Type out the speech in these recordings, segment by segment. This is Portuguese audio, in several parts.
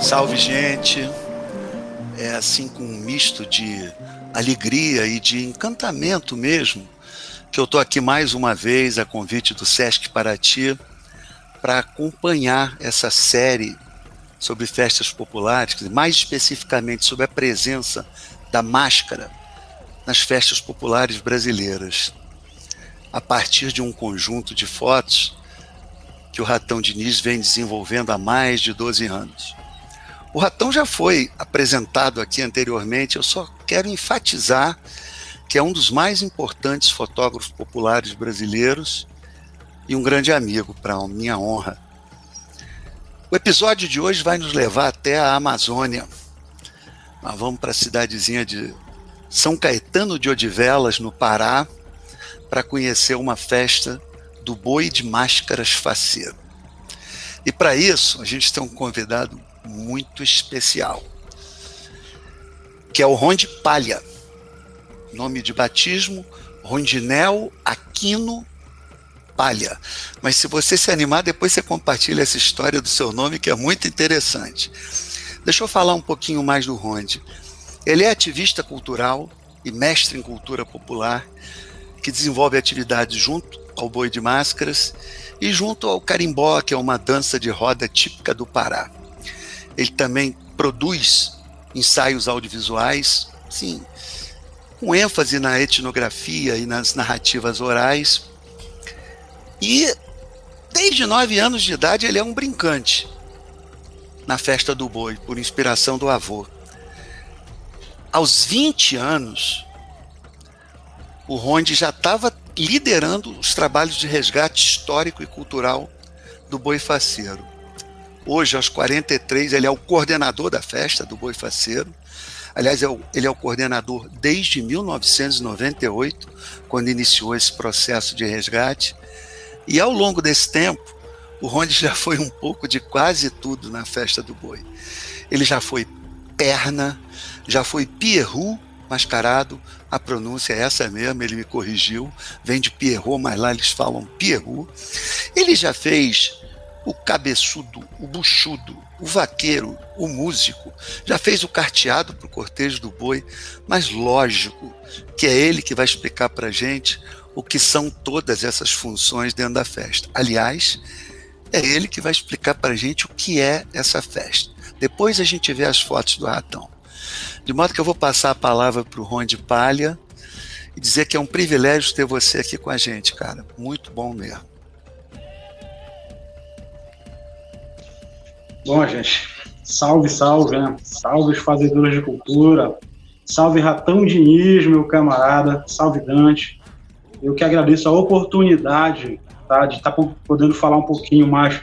Salve, gente! É assim com um misto de alegria e de encantamento mesmo que eu estou aqui mais uma vez a convite do Sesc Paraty para acompanhar essa série sobre festas populares, mais especificamente sobre a presença da máscara nas festas populares brasileiras, a partir de um conjunto de fotos que o Ratão Diniz vem desenvolvendo há mais de 12 anos. O Ratão já foi apresentado aqui anteriormente, eu só quero enfatizar que é um dos mais importantes fotógrafos populares brasileiros e um grande amigo, para a minha honra. O episódio de hoje vai nos levar até a Amazônia. Nós vamos para a cidadezinha de São Caetano de Odivelas, no Pará, para conhecer uma festa do Boi de Máscaras Faceiro. E para isso, a gente tem um convidado muito especial, que é o Ronde Palha, nome de batismo, Rondinel Aquino Palha. Mas se você se animar, depois você compartilha essa história do seu nome, que é muito interessante. Deixa eu falar um pouquinho mais do Ronde. Ele é ativista cultural e mestre em cultura popular, que desenvolve atividades junto ao Boi de Máscaras e junto ao carimbó, que é uma dança de roda típica do Pará. Ele também produz ensaios audiovisuais, sim, com ênfase na etnografia e nas narrativas orais. E desde 9 anos de idade ele é um brincante na festa do boi, por inspiração do avô. Aos 20 anos, o Ronde já estava liderando os trabalhos de resgate histórico e cultural do boi faceiro. Hoje, aos 43, ele é o coordenador da festa do Boi Faceiro. Aliás, ele é o coordenador desde 1998, quando iniciou esse processo de resgate. E ao longo desse tempo, o Ronde já foi um pouco de quase tudo na festa do boi. Ele já foi perna, já foi pierrot mascarado, a pronúncia é essa mesmo, ele me corrigiu, vem de pierrot, mas lá eles falam pierrot. Ele já fez o cabeçudo, o buchudo, o vaqueiro, o músico, já fez o carteado para o cortejo do boi, mas lógico que é ele que vai explicar para a gente o que são todas essas funções dentro da festa. Aliás, é ele que vai explicar para a gente o que é essa festa. Depois a gente vê as fotos do Ratão. De modo que eu vou passar a palavra para o Ronde Palha e dizer que é um privilégio ter você aqui com a gente, cara. Muito bom mesmo. Bom, gente, salve, salve, né? Salve os fazedores de cultura, salve Ratão Diniz, meu camarada, salve Dante. Eu que agradeço a oportunidade, tá, de estar podendo falar um pouquinho mais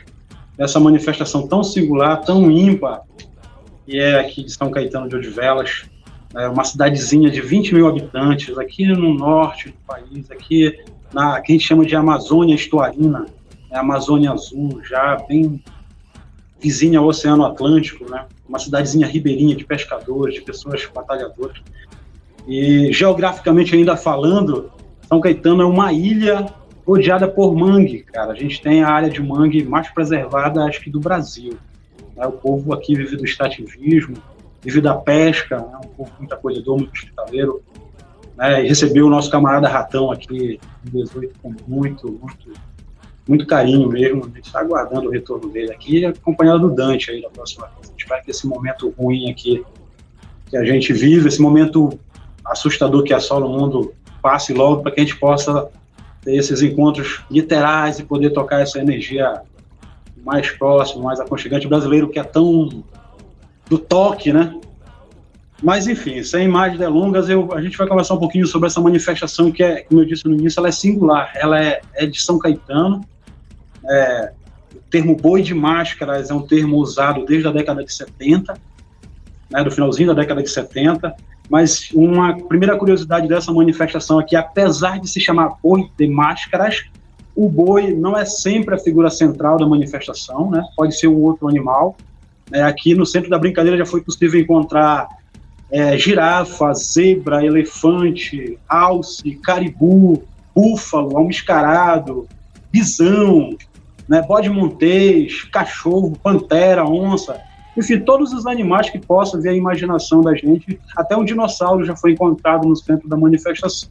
dessa manifestação tão singular, tão ímpar, que é aqui de São Caetano de Odivelas, uma cidadezinha de 20 mil habitantes, aqui no norte do país, aqui que a gente chama de Amazônia Estuarina, Amazônia Azul, já bem vizinha ao Oceano Atlântico, né? Uma cidadezinha ribeirinha de pescadores, de pessoas batalhadoras. E geograficamente ainda falando, São Caetano é uma ilha rodeada por mangue, cara. A gente tem a área de mangue mais preservada, acho que do Brasil. Né? O povo aqui vive do extrativismo, vive da pesca, né? Um povo muito acolhedor, muito hospitaleiro. Né? E recebeu o nosso camarada Ratão aqui em 2018 com muito carinho mesmo. A gente está aguardando o retorno dele aqui, acompanhado do Dante aí da próxima vez. A gente espera que esse momento ruim aqui que a gente vive, esse momento assustador que assola o mundo, passe logo para que a gente possa ter esses encontros literais e poder tocar essa energia mais próxima, mais aconchegante. O brasileiro que é tão do toque, né? Mas enfim, sem mais delongas, a gente vai conversar um pouquinho sobre essa manifestação que é, como eu disse no início, ela é singular, ela é de São Caetano. O termo boi de máscaras é um termo usado desde a década de 70, né, do finalzinho da década de 70, mas uma primeira curiosidade dessa manifestação é que, apesar de se chamar boi de máscaras, o boi não é sempre a figura central da manifestação, né, pode ser um outro animal, Aqui no centro da brincadeira já foi possível encontrar girafa, zebra, elefante, alce, caribu, búfalo, almiscarado, bisão, né, bode montês, cachorro, pantera, onça, enfim, todos os animais que possam ver a imaginação da gente. Até um dinossauro já foi encontrado no centro da manifestação.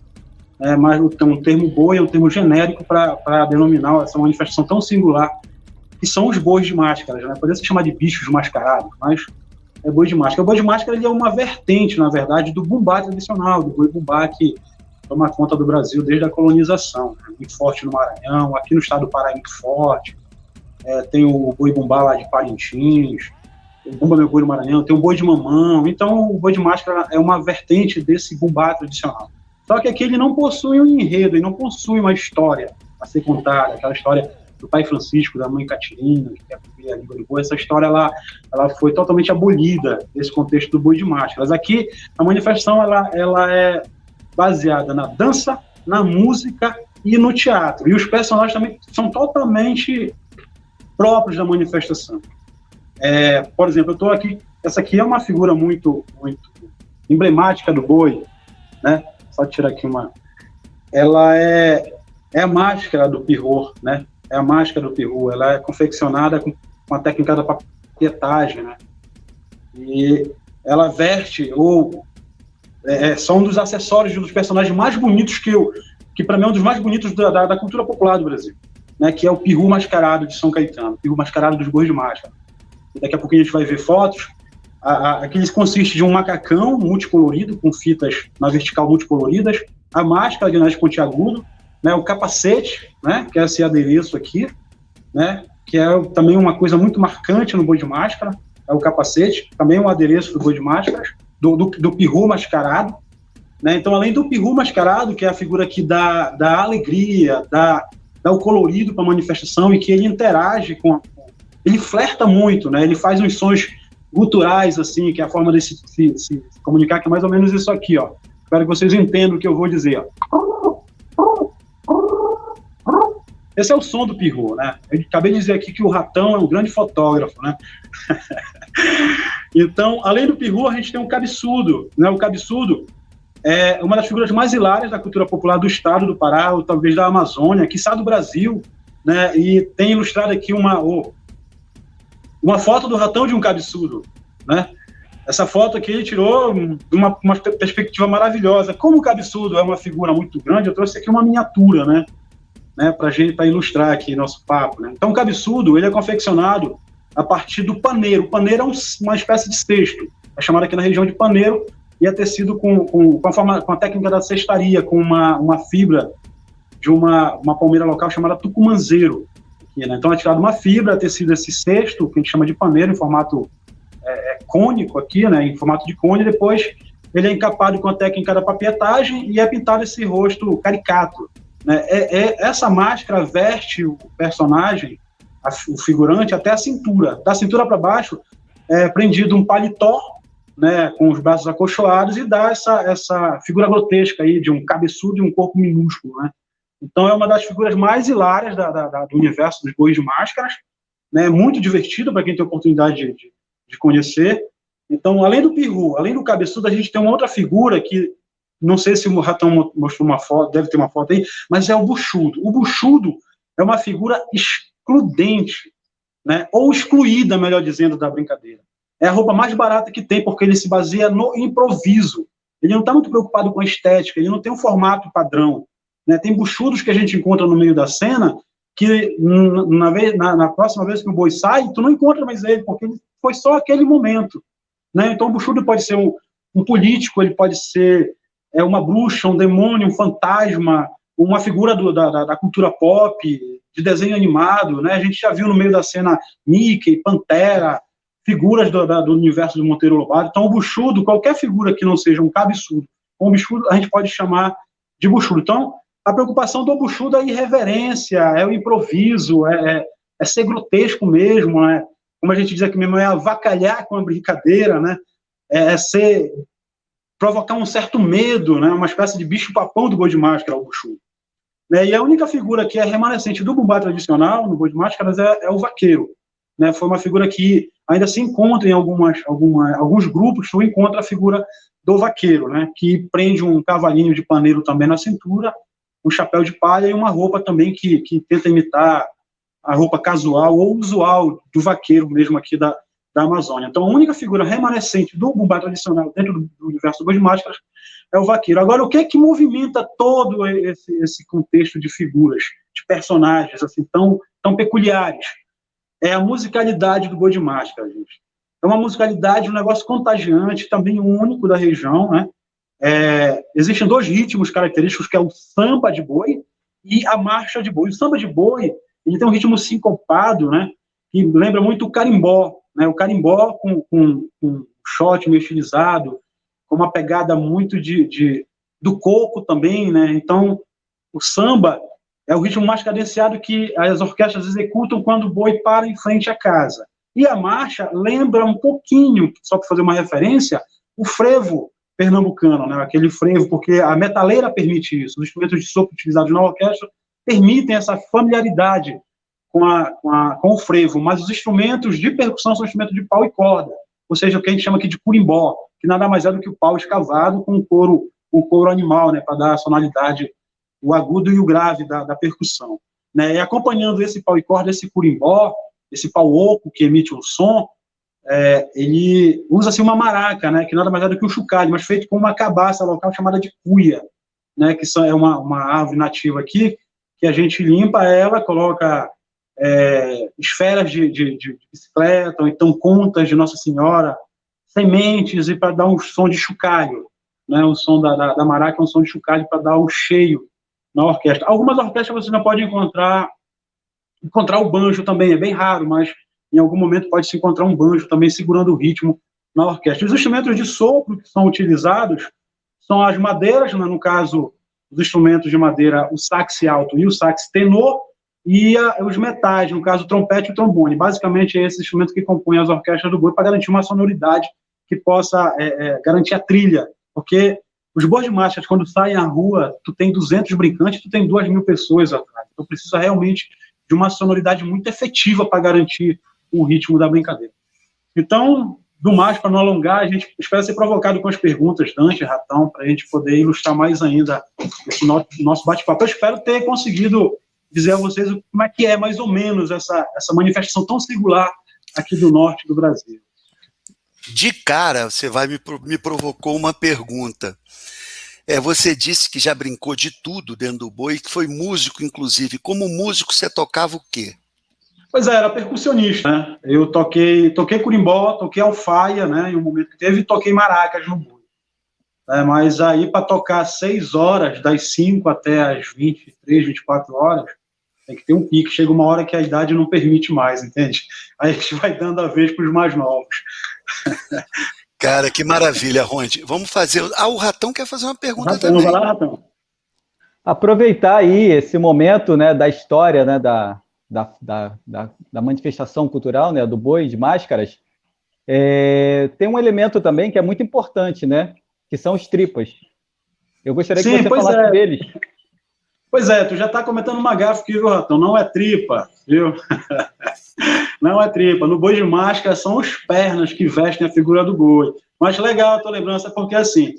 Mas um termo boi é um termo genérico para denominar essa manifestação tão singular, que são os bois de máscaras, né? Poderia se chamar de bichos mascarados, mas é boi de máscara. O boi de máscara ele é uma vertente, na verdade, do bumbá tradicional, do boi bumbá que toma conta do Brasil desde a colonização. É muito forte no Maranhão, aqui no estado do Pará é muito forte. Tem o boi bumbá lá de Parintins, o bumba meu boi do Maranhão, tem o boi de mamão. Então, o boi de máscara é uma vertente desse bumbá tradicional. Só que aqui ele não possui um enredo, ele não possui uma história a ser contada, aquela história do pai Francisco, da mãe Catirina, que quer viver a língua do boi. Essa história ela foi totalmente abolida nesse contexto do boi de máscaras. Aqui, a manifestação ela é baseada na dança, na música e no teatro. E os personagens também são totalmente próprios da manifestação. Por exemplo, eu estou aqui, essa aqui é uma figura muito, muito emblemática do boi, né? Só tirar aqui uma... Ela é a máscara do Pirrot, né? É a máscara do Pirrot. Ela é confeccionada com a técnica da papietagem, né? E ela veste, são um dos acessórios dos personagens mais bonitos que para mim é um dos mais bonitos da cultura popular do Brasil, né? Que é o Pirrot mascarado de São Caetano, o Pirrot mascarado dos bois de máscara. E daqui a pouquinho a gente vai ver fotos. Aqui consiste de um macacão multicolorido, com fitas na vertical multicoloridas, a máscara de nariz pontiagudo, né, o capacete, né, que é esse adereço aqui, né, que é também uma coisa muito marcante no boi de máscara, é o capacete, também um adereço do boi de máscaras, do Pirrot mascarado, né. Então, além do Pirrot mascarado, que é a figura que dá alegria, dá o colorido para a manifestação, e que ele interage ele flerta muito, né, ele faz uns sons guturais, assim, que é a forma de se comunicar, que é mais ou menos isso aqui, ó. Espero que vocês entendam o que eu vou dizer, ó. Esse é o som do Pirrot, né? Eu acabei de dizer aqui que o ratão é um grande fotógrafo, né? Então, além do Pirrot, a gente tem um cabeçudo, né? O cabeçudo é uma das figuras mais hilárias da cultura popular do estado do Pará, ou talvez da Amazônia, quiçá do Brasil, né? E tem ilustrado aqui uma foto do ratão de um cabeçudo, né? Essa foto aqui ele tirou de uma perspectiva maravilhosa. Como o cabeçudo é uma figura muito grande, eu trouxe aqui uma miniatura, né? Para ilustrar aqui nosso papo, né? Então, o cabeçudo ele é confeccionado a partir do paneiro. O paneiro é uma espécie de cesto, é chamado aqui na região de paneiro, e é tecido com a técnica da cestaria, com uma fibra de uma palmeira local chamada tucumanzeiro. Aqui, né? Então, é tirado uma fibra, é tecido esse cesto, que a gente chama de paneiro, em formato cônico aqui, né? Em formato de cone, depois ele é encapado com a técnica da papietagem e é pintado esse rosto caricato. Né? Essa máscara veste o personagem, o figurante, até a cintura. Da cintura para baixo é prendido um paletó, né, com os braços acolchoados, e dá essa figura grotesca aí de um cabeçudo e um corpo minúsculo. Né? Então é uma das figuras mais hilárias do universo dos bois de máscaras, né? Muito divertido para quem tem a oportunidade de conhecer. Então, além do Pirrot, além do cabeçudo, a gente tem uma outra figura que não sei se o Ratão mostrou uma foto, deve ter uma foto aí, mas é o buchudo. O buchudo é uma figura excludente, né? Ou excluída, melhor dizendo, da brincadeira. É a roupa mais barata que tem, porque ele se baseia no improviso. Ele não está muito preocupado com a estética, ele não tem um formato padrão. Né? Tem buchudos que a gente encontra no meio da cena, que na próxima vez que o boi sai, tu não encontra mais ele, porque ele foi só aquele momento. Né? Então o buchudo pode ser um político, ele pode ser uma bruxa, um demônio, um fantasma, uma figura da cultura pop, de desenho animado, né? A gente já viu no meio da cena Mickey, Pantera, figuras do universo do Monteiro Lobato. Então, o buchudo, qualquer figura que não seja um cabeçudo ou um bichudo, a gente pode chamar de buchudo. Então, a preocupação do buchudo é a irreverência, é o improviso, é ser grotesco mesmo, né? Como a gente diz aqui mesmo, é avacalhar com a brincadeira, né? Provocar um certo medo, né? Uma espécie de bicho-papão do boi de máscara, o buchudo. Né? E a única figura que é remanescente do bumbá tradicional, no boi de máscaras, é o vaqueiro. Né? Foi uma figura que ainda se encontra em alguns grupos, tu encontra a figura do vaqueiro, né, que prende um cavalinho de paneiro também na cintura, um chapéu de palha e uma roupa também que tenta imitar a roupa casual ou usual do vaqueiro mesmo aqui da Amazônia. Então, a única figura remanescente do bumbá tradicional dentro do universo do Boi de Máscaras é o vaqueiro. Agora, o que é que movimenta todo esse contexto de figuras, de personagens assim tão peculiares? É a musicalidade do Boi de Máscaras, gente. É uma musicalidade, um negócio contagiante, também único da região, né? Existem 2 ritmos característicos, que é o samba de boi e a marcha de boi. O samba de boi, ele tem um ritmo sincopado, né, que lembra muito o carimbó, né, o carimbó com um shot meio estilizado, com uma pegada muito do coco também, né. Então, o samba é o ritmo mais cadenciado que as orquestras executam quando o boi para em frente à casa. E a marcha lembra um pouquinho, só para fazer uma referência, o frevo pernambucano, né, aquele frevo, porque a metaleira permite isso, os instrumentos de sopro utilizados na orquestra permitem essa familiaridade com o frevo, mas os instrumentos de percussão são instrumentos de pau e corda, ou seja, o que a gente chama aqui de curimbó, que nada mais é do que o pau escavado com o couro animal, né, para dar a sonoridade, o agudo e o grave da percussão. Né, e acompanhando esse pau e corda, esse curimbó, esse pau oco que emite um som, ele usa-se uma maraca, né, que nada mais é do que um chocalho, mas feito com uma cabaça local chamada de cuia, né, que é uma árvore nativa aqui, que a gente limpa ela, coloca esferas de bicicleta, ou então contas de Nossa Senhora, sementes, e para dar um som de chocalho, né, o som da maraca é um som de chocalho para dar o cheio na orquestra. Algumas orquestras você não pode encontrar o banjo também, é bem raro, mas em algum momento pode-se encontrar um banjo também segurando o ritmo na orquestra. Os instrumentos de sopro que são utilizados são as madeiras, né, no caso, os instrumentos de madeira, o sax alto e o sax tenor, e os metais, no caso, o trompete e o trombone. Basicamente, é esse instrumento que compõe as orquestras do boi para garantir uma sonoridade que possa garantir a trilha, porque os bois de máscaras, quando saem à rua, tu tem 200 brincantes, tu tem 2.000 pessoas atrás. Então, precisa realmente de uma sonoridade muito efetiva para garantir o ritmo da brincadeira. Então, do mais, para não alongar, a gente espera ser provocado com as perguntas, Dante, Ratão, para a gente poder ilustrar mais ainda esse nosso bate-papo. Eu espero ter conseguido dizer a vocês como é que é, mais ou menos, essa manifestação tão singular aqui do norte do Brasil. De cara, você me provocou uma pergunta. Você disse que já brincou de tudo dentro do boi, que foi músico, inclusive. Como músico, você tocava o quê? Pois era percussionista, né? Eu toquei curimbó, toquei alfaia, né, em um momento que teve, e toquei maracas no boi. Mas aí, para tocar 6 horas, das 5 até as 23, 24 horas, tem que ter um pique. Chega uma hora que a idade não permite mais, entende? Aí a gente vai dando a vez para os mais novos. Cara, que maravilha, Ronde. Vamos fazer... o Ratão quer fazer uma pergunta Ratão, também. Vai lá, Ratão. Aproveitar aí esse momento, né, da história, né, da manifestação cultural, né, do boi de máscaras, tem um elemento também que é muito importante, né, que são os tripas. Eu gostaria que você falasse deles. Pois é, tu já está cometendo uma gafe aqui, viu, Ratão? Não é tripa, viu? Não é tripa. No boi de máscara são os pernas que vestem a figura do boi. Mas legal a tua lembrança, porque assim,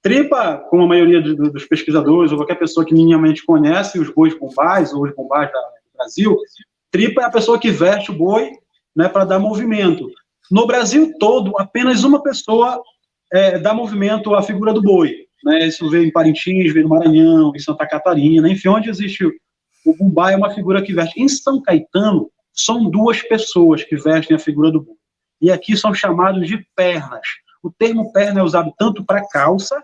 tripa, como a maioria dos pesquisadores, ou qualquer pessoa que minimamente conhece os bois bombais, ou os bombais do Brasil, tripa é a pessoa que veste o boi, né, para dar movimento. No Brasil todo, apenas uma pessoa dá movimento à figura do boi. Né? Isso veio em Parintins, veio no Maranhão, em Santa Catarina, enfim, onde existe o bumbá é uma figura que veste. Em São Caetano, são 2 pessoas que vestem a figura do boi. E aqui são chamados de pernas. O termo perna é usado tanto para calça,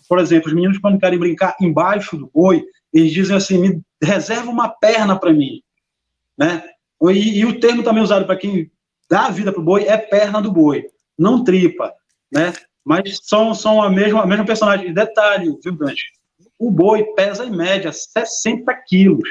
por exemplo, os meninos quando querem brincar embaixo do boi, eles dizem assim, me reserva uma perna para mim. Né? E o termo também usado para quem dá a vida para o boi é perna do boi, não tripa. Né? Mas são a mesma personagem. E detalhe, viu, Dante? O boi pesa, em média, 60 quilos.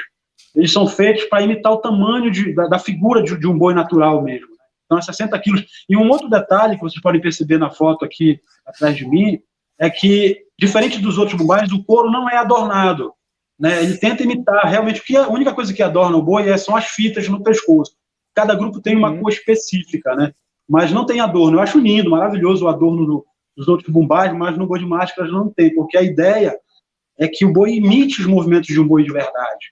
Eles são feitos para imitar o tamanho da figura de um boi natural mesmo. Então, é 60 quilos. E um outro detalhe que vocês podem perceber na foto aqui atrás de mim é que, diferente dos outros bumbais, o couro não é adornado. Né? Ele tenta imitar realmente, a única coisa que adorna o boi são as fitas no pescoço. Cada grupo tem uma cor específica, né? mas não tem adorno. Eu acho lindo, maravilhoso o adorno dos outros bumbás, mas no boi de máscaras não tem, porque a ideia é que o boi imite os movimentos de um boi de verdade.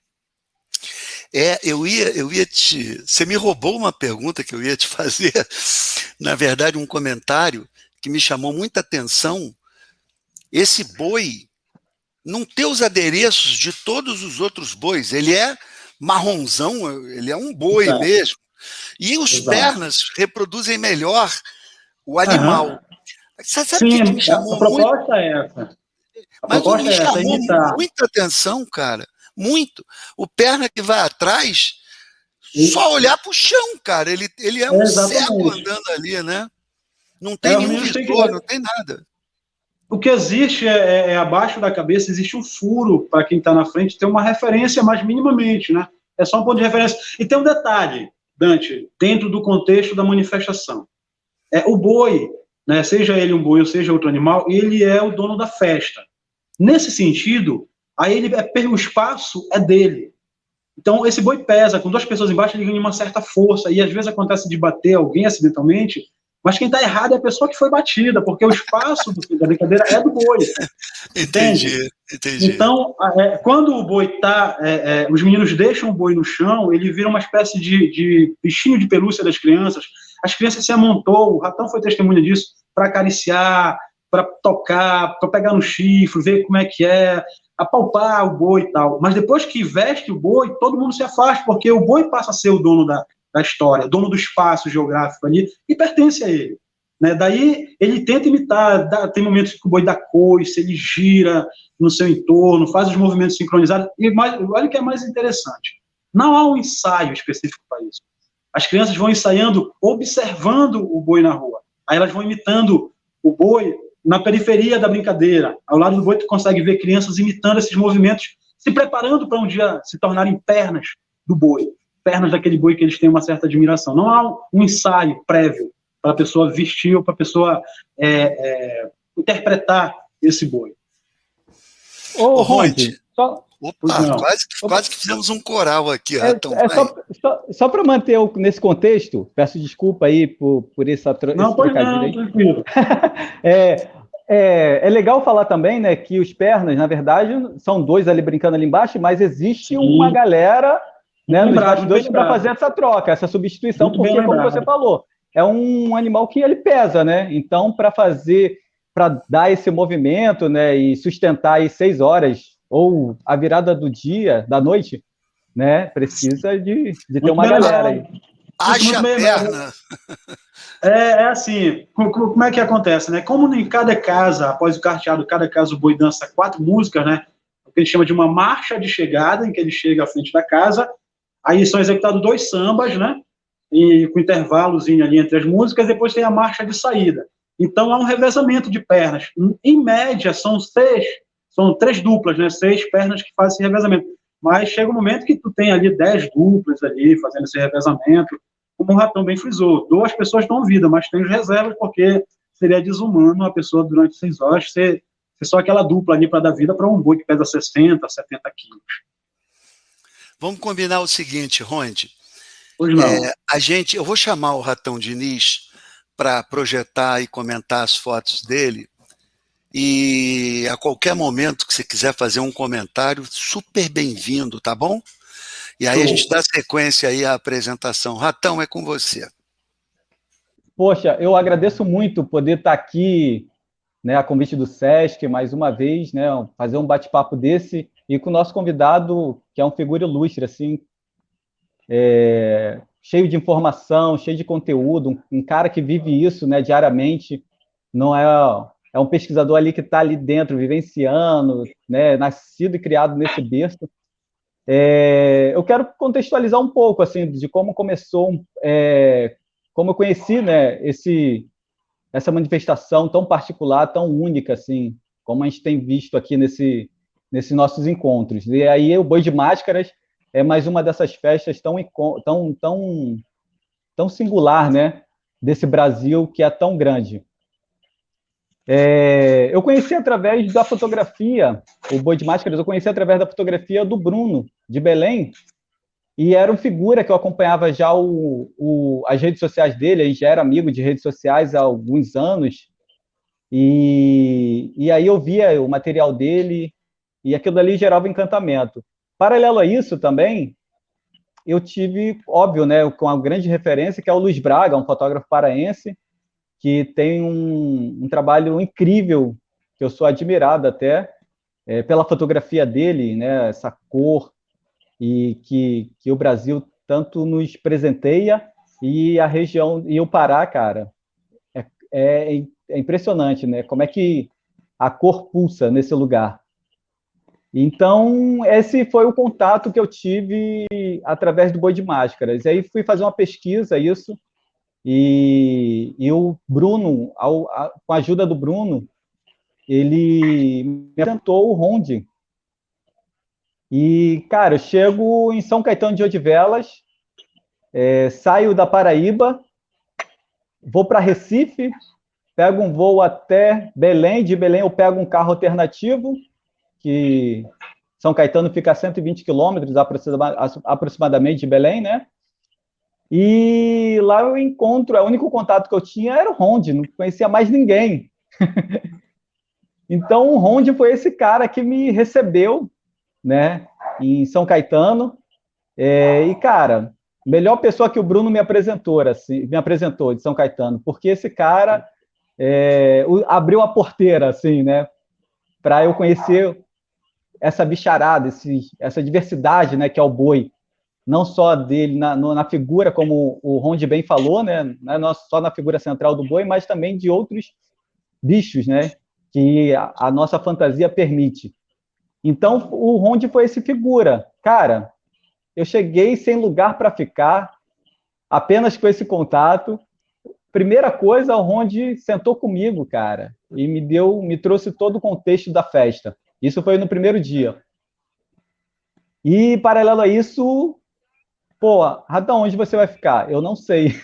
Eu ia te... Você me roubou uma pergunta que eu ia te fazer, na verdade, um comentário que me chamou muita atenção. Esse boi não tem os adereços de todos os outros bois, ele é marronzão, ele é um boi Exato. Mesmo. E os Exato. Pernas reproduzem melhor o animal. Você sabe o que me chamou a proposta é essa. Mas me chamou muita atenção, cara. Muito. O perna que vai atrás, só olhar para o chão, cara. Ele é um cego andando ali, né? Não tem nenhum visor, não tem nada. O que existe é abaixo da cabeça, existe um furo para quem está na frente, ter uma referência mais minimamente, né? É só um ponto de referência. E tem um detalhe, Dante, dentro do contexto da manifestação. O boi, né, seja ele um boi ou seja outro animal, ele é o dono da festa. Nesse sentido, aí o espaço é dele. Então, esse boi pesa, com duas pessoas embaixo, ele ganha uma certa força, e às vezes acontece de bater alguém acidentalmente, mas quem está errado é a pessoa que foi batida, porque o espaço da brincadeira é do boi. Entendi. Então, quando o boi está... os meninos deixam o boi no chão, ele vira uma espécie de bichinho de pelúcia das crianças. As crianças se amontou, o Ratão foi testemunha disso, para acariciar, para tocar, para pegar no chifre, ver como é que é, apalpar o boi e tal. Mas depois que veste o boi, todo mundo se afasta, porque o boi passa a ser o dono da história, dono do espaço geográfico ali, e pertence a ele. Né? Daí ele tenta imitar, tem momentos que o boi dá coice, ele gira no seu entorno, faz os movimentos sincronizados, e olha o que é mais interessante, não há um ensaio específico para isso. As crianças vão ensaiando, observando o boi na rua, aí elas vão imitando o boi na periferia da brincadeira, ao lado do boi tu consegue ver crianças imitando esses movimentos, se preparando para um dia se tornarem pernas do boi, pernas daquele boi que eles têm uma certa admiração. Não há um ensaio prévio para a pessoa vestir ou para a pessoa interpretar esse boi. Ô, Ronde, quase que fizemos um coral aqui. Só para manter nesse contexto, peço desculpa aí por essa trocadilho aí. Tranquilo. É legal falar também, né, que os pernas, na verdade, são dois ali brincando ali embaixo, mas existe uma galera, né, nos bastidores para fazer essa troca, essa substituição, muito porque, como você falou, é um animal que ele pesa, né? Então, para dar esse movimento, né, e sustentar aí 6 horas ou a virada do dia, da noite, né, precisa de ter uma galera aí. Haja perna! Assim, como é que acontece, né? Como em cada casa, após o carteado, cada casa o boi dança 4 músicas, né? O que a gente chama de uma marcha de chegada, em que ele chega à frente da casa, aí são executados 2 sambas, né? E com intervalozinho ali entre as músicas, depois tem a marcha de saída. Então há um revezamento de pernas. Em média, são 3 duplas, né? 6 pernas que fazem esse revezamento. Mas chega um momento que tu tem ali 10 duplas ali, fazendo esse revezamento. Como o Ratão bem frisou, 2 pessoas dão vida, mas tem as reservas, porque seria desumano a pessoa durante 6 horas ser só aquela dupla ali para dar vida para um boi que pesa 60, 70 quilos. Vamos combinar o seguinte, Ronde. Pois não. Eu vou chamar o Ratão Diniz para projetar e comentar as fotos dele, e a qualquer momento que você quiser fazer um comentário, super bem-vindo, tá bom? E aí a gente dá sequência aí à apresentação. Ratão, é com você. Poxa, eu agradeço muito poder estar aqui, né, a convite do SESC, mais uma vez, né, fazer um bate-papo desse, e com o nosso convidado, que é um figura ilustre, assim, cheio de informação, cheio de conteúdo, um cara que vive isso, né, diariamente, não é um pesquisador ali que está ali dentro, vivenciando, né, nascido e criado nesse berço. Eu quero contextualizar um pouco, assim, de como começou, como eu conheci, né, essa manifestação tão particular, tão única, assim, como a gente tem visto aqui nesses nossos encontros. E aí o Boi de Máscaras é mais uma dessas festas tão singular, né, desse Brasil que é tão grande. Eu conheci através da fotografia, o Boi de Máscaras, eu conheci através da fotografia do Bruno, de Belém, e era um figura que eu acompanhava já as redes sociais dele, ele já era amigo de redes sociais há alguns anos, e aí eu via o material dele, e aquilo ali gerava encantamento. Paralelo a isso também, eu tive, óbvio, né, com uma grande referência, que é o Luiz Braga, um fotógrafo paraense, que tem um trabalho incrível, que eu sou admirado até, pela fotografia dele, né, essa cor, e que o Brasil tanto nos presenteia, e a região, e o Pará, cara, é impressionante, né, como é que a cor pulsa nesse lugar. Então, esse foi o contato que eu tive através do Boi de Máscaras. E aí fui fazer uma pesquisa, isso, e o Bruno, com a ajuda do Bruno, ele me apresentou o Ronde. E, cara, eu chego em São Caetano de Odivelas, saio da Paraíba, vou para Recife, pego um voo até Belém, de Belém eu pego um carro alternativo, que São Caetano fica a 120 quilômetros aproximadamente de Belém, né? E lá eu encontro, o único contato que eu tinha era o Ronde, não conhecia mais ninguém. Então o Ronde foi esse cara que me recebeu, né, em São Caetano, e cara, melhor pessoa que o Bruno me apresentou de São Caetano, porque esse cara abriu a porteira, assim, né, para eu conhecer essa bicharada, essa diversidade, né, que é o boi, não só dele na figura, como o Ronde bem falou, né, não só na figura central do boi, mas também de outros bichos, né, que a nossa fantasia permite. Então, o Ronde foi esse figura. Cara, eu cheguei sem lugar para ficar, apenas com esse contato. Primeira coisa, o Ronde sentou comigo, cara, e me trouxe todo o contexto da festa. Isso foi no primeiro dia. E, paralelo a isso, pô, Ratão, onde você vai ficar? Eu não sei.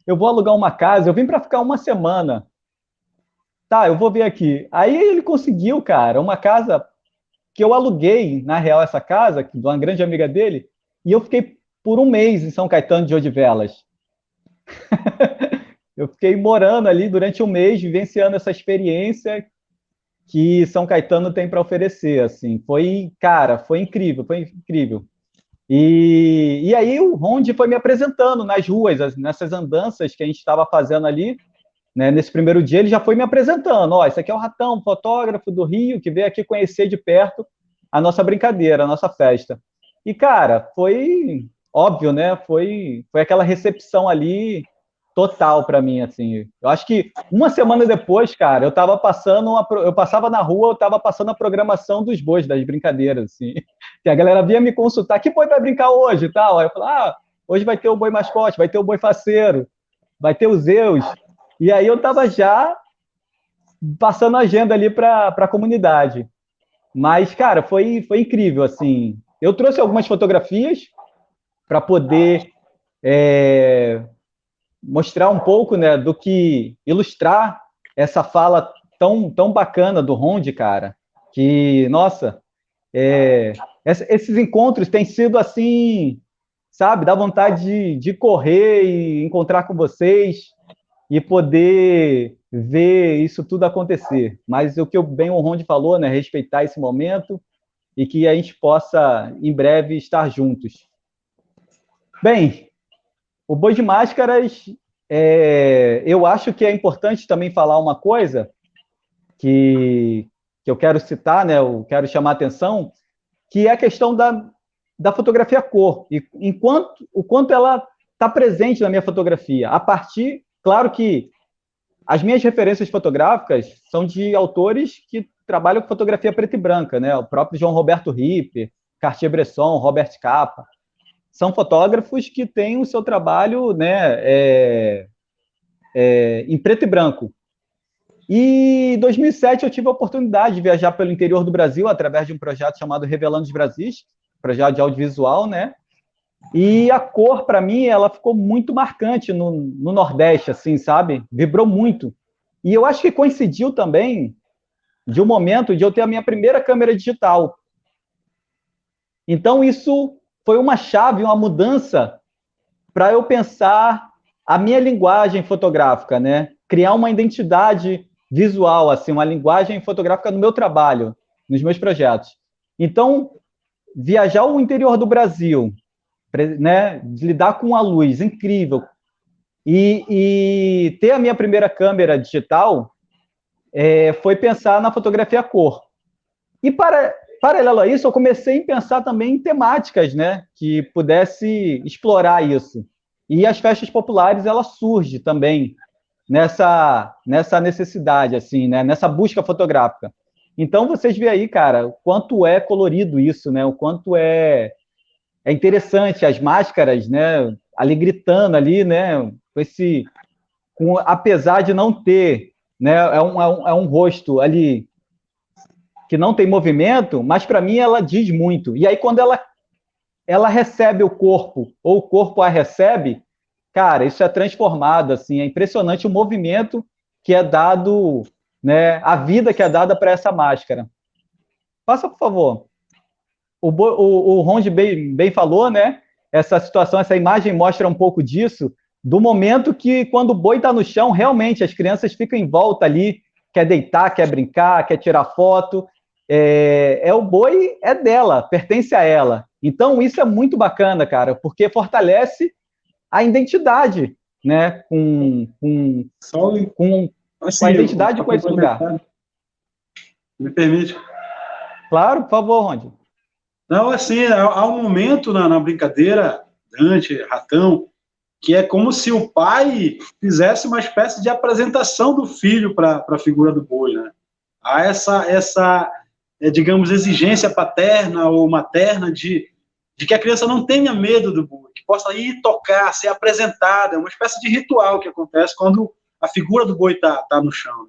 Eu vou alugar uma casa, eu vim para ficar uma semana. Tá, eu vou ver aqui. Aí ele conseguiu, cara, uma casa que eu aluguei, na real, essa casa, de uma grande amiga dele, e eu fiquei por um mês em São Caetano de Odivelas. Eu fiquei morando ali durante um mês, vivenciando essa experiência que São Caetano tem para oferecer, assim. Foi, cara, foi incrível, foi incrível. E aí o Ronde foi me apresentando nas ruas, nessas andanças que a gente estava fazendo ali, né? Nesse primeiro dia ele já foi me apresentando, ó, esse aqui é o Ratão, fotógrafo do Rio, que veio aqui conhecer de perto a nossa brincadeira, a nossa festa. E, cara, foi óbvio, né? Foi aquela recepção ali total para mim, assim. Eu acho que uma semana depois, cara, eu passava na rua, eu estava passando a programação dos bois, das brincadeiras, assim. Que a galera vinha me consultar, que boi vai brincar hoje e tal. Aí eu falava, hoje vai ter o boi mascote, vai ter o boi faceiro, vai ter os Zeus. E aí eu estava já passando a agenda ali para a comunidade. Mas, cara, foi incrível, assim. Eu trouxe algumas fotografias para poder mostrar um pouco, né, do que ilustrar essa fala tão bacana do Ronde, cara, que, nossa, esses encontros têm sido assim, sabe, dá vontade de correr e encontrar com vocês e poder ver isso tudo acontecer. Mas o que bem o Ronde falou, né, respeitar esse momento e que a gente possa, em breve, estar juntos. Bem, o Boi de Máscaras, eu acho que é importante também falar uma coisa que eu quero citar, né, eu quero chamar a atenção, que é a questão da fotografia cor, e o quanto ela está presente na minha fotografia. A partir, claro que as minhas referências fotográficas são de autores que trabalham com fotografia preta e branca, né, o próprio João Roberto Ripp, Cartier-Bresson, Robert Capa. São fotógrafos que têm o seu trabalho, né, em preto e branco. E em 2007 eu tive a oportunidade de viajar pelo interior do Brasil através de um projeto chamado Revelando os Brasis, projeto de audiovisual, né? E a cor, para mim, ela ficou muito marcante no Nordeste, assim, sabe? Vibrou muito. E eu acho que coincidiu também de um momento de eu ter a minha primeira câmera digital. Então, isso foi uma chave, uma mudança para eu pensar a minha linguagem fotográfica, né? Criar uma identidade visual, assim, uma linguagem fotográfica no meu trabalho, nos meus projetos. Então, viajar ao interior do Brasil, né? Lidar com a luz, incrível. E ter a minha primeira câmera digital foi pensar na fotografia a cor. E paralelo a isso, eu comecei a pensar também em temáticas, né, que pudesse explorar isso. E as festas populares, ela surge também nessa necessidade, assim, né, nessa busca fotográfica. Então, vocês veem aí, cara, o quanto é colorido isso, né, o quanto é interessante as máscaras, né, ali gritando ali, né, apesar de não ter, né, é um rosto ali que não tem movimento, mas para mim ela diz muito. E aí quando ela recebe o corpo, ou o corpo a recebe, cara, isso é transformado, assim, é impressionante o movimento que é dado, né, a vida que é dada para essa máscara. Passa, por favor. O Ronde bem falou, né, essa situação, essa imagem mostra um pouco disso, do momento que, quando o boi está no chão, realmente as crianças ficam em volta ali, quer deitar, quer brincar, quer tirar foto, o boi é dela, pertence a ela. Então, isso é muito bacana, cara, porque fortalece a identidade, né, com a identidade com esse lugar. Me permite? Claro, por favor, Rondi. Não, assim, há um momento na brincadeira, Dante, Ratão, que é como se o pai fizesse uma espécie de apresentação do filho para a figura do boi, né? Há essa digamos, exigência paterna ou materna de que a criança não tenha medo do boi, que possa ir tocar, ser apresentada, é uma espécie de ritual que acontece quando a figura do boi tá no chão.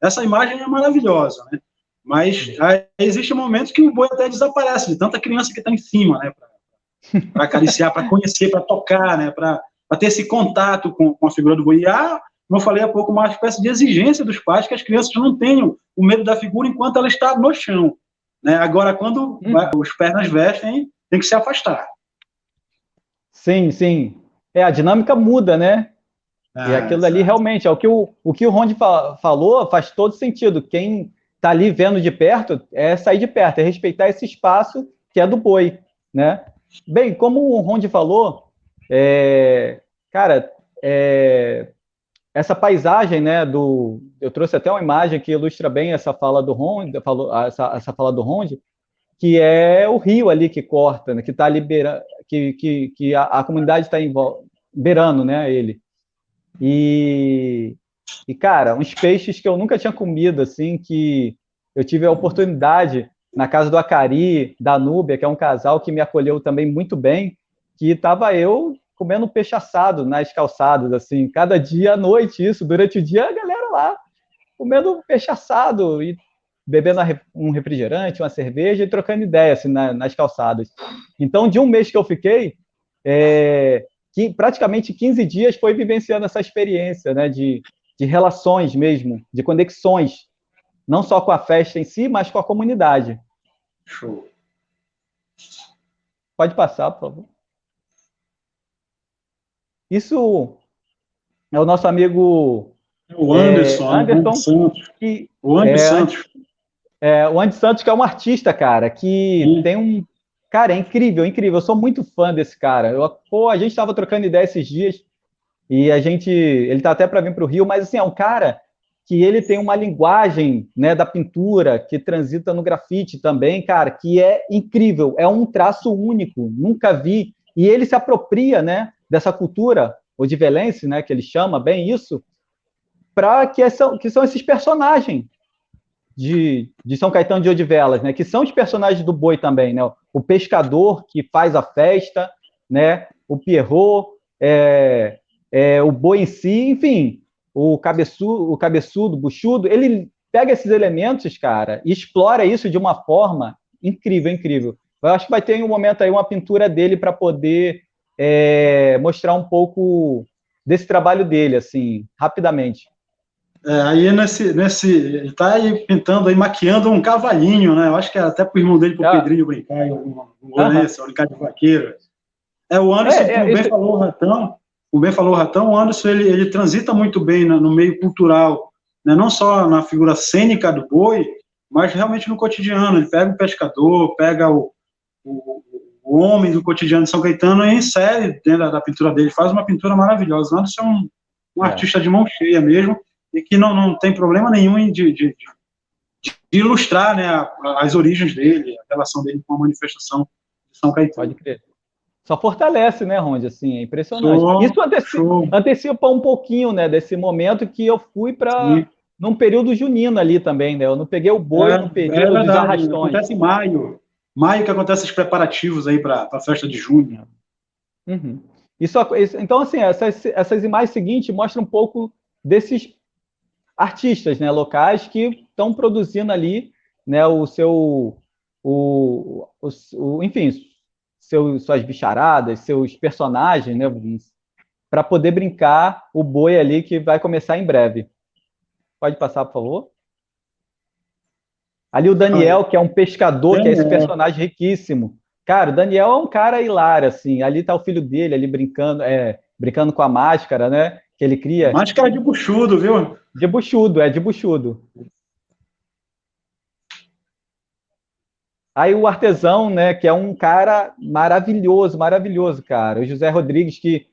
Essa imagem é maravilhosa, né? Mas existe momentos que o boi até desaparece, de tanta criança que está em cima, né? Para acariciar, para conhecer, para tocar, né? Para ter esse contato com a figura do boi. E há, como eu falei há pouco, uma espécie de exigência dos pais que as crianças não tenham o medo da figura enquanto ela está no chão, né? Agora, quando os pernas vestem, tem que se afastar. Sim, sim. A dinâmica muda, né? E aquilo ali realmente é o que o Rondi falou, faz todo sentido. Quem está ali vendo de perto é sair de perto, é respeitar esse espaço que é do boi, né? Bem, como o Rondi falou, cara, essa paisagem, né, eu trouxe até uma imagem que ilustra bem essa fala do Rondi, essa fala do Rondi, que é o rio ali que corta, né, que está ali que a comunidade está beirando, né, ele. E, cara, uns peixes que eu nunca tinha comido, assim, que eu tive a oportunidade na casa do Acari, da Núbia, que é um casal que me acolheu também muito bem, que estava eu comendo peixe assado nas calçadas, assim, cada dia à noite, isso, durante o dia a galera lá comendo peixe assado e bebendo um refrigerante, uma cerveja e trocando ideia, assim, nas calçadas. Então, de um mês que eu fiquei, que praticamente 15 dias foi vivenciando essa experiência, né, de relações mesmo, de conexões, não só com a festa em si, mas com a comunidade. Show. Pode passar, por favor. Isso é o nosso amigo o Anderson Santos. O Andy Santos. O Andy Santos, que é um artista, cara, que tem um... Cara, é incrível, incrível. Eu sou muito fã desse cara. A gente estava trocando ideia esses dias e ele tá até para vir para o Rio, mas assim, é um cara que ele tem uma linguagem, né, da pintura que transita no grafite também, cara, que é incrível. É um traço único, nunca vi. E ele se apropria, né, dessa cultura odivelense, né, que ele chama bem isso, para que são esses personagens de São Caetano de Odivelas, né, que são os personagens do boi também, né, o pescador que faz a festa, né, o Pierrot, o boi em si, enfim, o cabeçudo, buchudo, ele pega esses elementos, cara, e explora isso de uma forma incrível, incrível. Eu acho que vai ter um momento aí, uma pintura dele para poder mostrar um pouco desse trabalho dele, assim, rapidamente. Aí ele tá aí pintando, aí maquiando um cavalinho, né? Eu acho que é até pro irmão dele, pro Pedrinho brincar, brincar de vaqueiro. O Anderson, como bem falou o Ratão, o Anderson, ele transita muito bem no meio cultural, né? Não só na figura cênica do boi, mas realmente no cotidiano. Ele pega o pescador, pega o homem do cotidiano de São Caetano e insere dentro da pintura dele, faz uma pintura maravilhosa. O Anderson é um artista de mão cheia mesmo, e que não tem problema nenhum de ilustrar, né, as origens dele, a relação dele com a manifestação de São Caetano. Pode crer. Só fortalece, né, Ronde? Assim, é impressionante. Isso antecipa um pouquinho, né, desse momento que eu fui para num período junino ali também, né? Eu não peguei o boi no período dos arrastões. Acontece em maio que acontece os preparativos aí para a festa de junho. Uhum. Então, assim, essas imagens seguintes mostram um pouco desses artistas, né, locais que estão produzindo ali, né, enfim, suas bicharadas, seus personagens, né, para poder brincar o boi ali que vai começar em breve. Pode passar, por favor? Ali o Daniel, que é um pescador, que é esse personagem riquíssimo. Cara, o Daniel é um cara hilário, assim. Ali tá o filho dele, ali brincando com a máscara, né? Que ele cria. Máscara de buchudo, viu? De buchudo. Aí o artesão, né? Que é um cara maravilhoso, cara. O José Rodrigues, que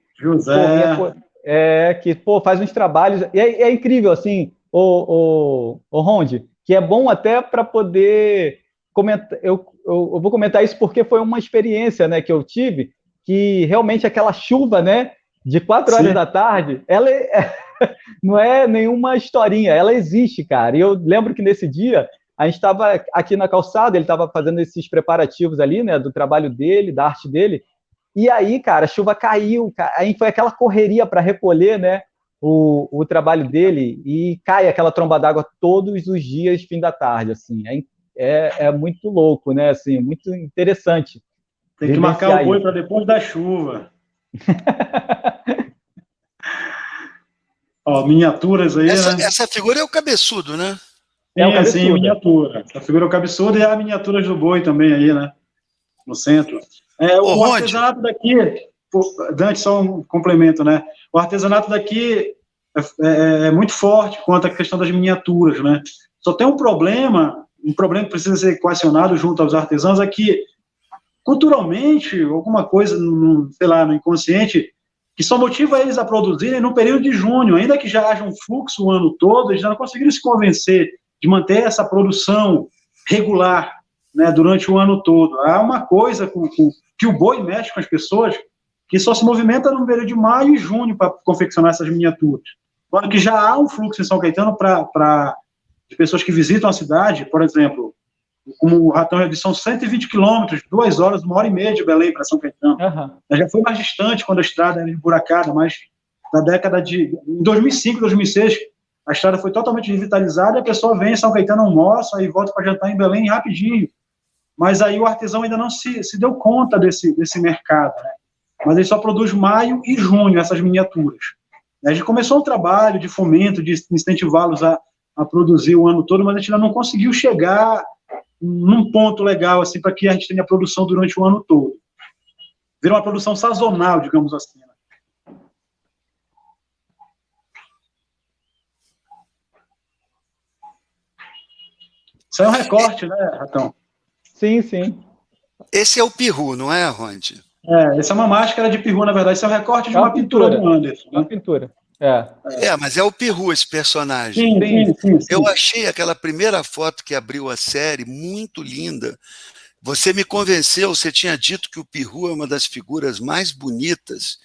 faz uns trabalhos. E é incrível, assim, o Ronde, que é bom até para poder comentar. Eu vou comentar isso porque foi uma experiência, né, que eu tive, que realmente aquela chuva, né, de 4 horas da tarde, ela não é nenhuma historinha, ela existe, cara. E eu lembro que nesse dia a gente estava aqui na calçada, ele estava fazendo esses preparativos ali, né, do trabalho dele, da arte dele. E aí, cara, a chuva caiu, aí foi aquela correria para recolher, né, o trabalho dele, e cai aquela tromba d'água todos os dias, fim da tarde, assim. É muito louco, né, assim, muito interessante. Tem que marcar o boi para depois da chuva. Ó, miniaturas aí, essa figura é o cabeçudo, né? Sim, miniatura. Essa figura é o cabeçudo e as miniaturas do boi também aí, né, no centro. O artesanato daqui, Dante, só um complemento, né? O artesanato daqui é muito forte quanto à questão das miniaturas, né? Só tem um problema que precisa ser equacionado junto aos artesãos, é que, culturalmente, alguma coisa, sei lá, no inconsciente, que só motiva eles a produzirem no período de junho, ainda que já haja um fluxo o ano todo, eles já não conseguiram se convencer de manter essa produção regular, né, durante o ano todo. Há uma coisa que o boi mexe com as pessoas que só se movimenta no período de maio e junho para confeccionar essas miniaturas. Quando que já há um fluxo em São Caetano de pessoas que visitam a cidade, por exemplo, como o Ratão já disse, são 120 quilômetros, 2 horas, 1h30 de Belém para São Caetano. Já foi mais distante quando a estrada era emburacada, mas na década em 2005, 2006, a estrada foi totalmente revitalizada e a pessoa vem em São Caetano, almoça e volta para jantar em Belém rapidinho. Mas aí o artesão ainda não se deu conta desse mercado, né? Mas ele só produz maio e junho, essas miniaturas. A gente começou um trabalho de fomento, de incentivá-los a produzir o ano todo, mas a gente ainda não conseguiu chegar num ponto legal, assim, para que a gente tenha produção durante o ano todo. Vira uma produção sazonal, digamos assim. Né? Isso é um recorte, né, Ratão? Sim, sim. Esse é o peru, não é, Ronde? Essa é uma máscara de peru, na verdade. Isso é um recorte de uma pintura do Anderson. Uma pintura. Mas é o peru esse personagem. Sim. Eu achei aquela primeira foto que abriu a série muito linda. Você me convenceu, você tinha dito que o peru é uma das figuras mais bonitas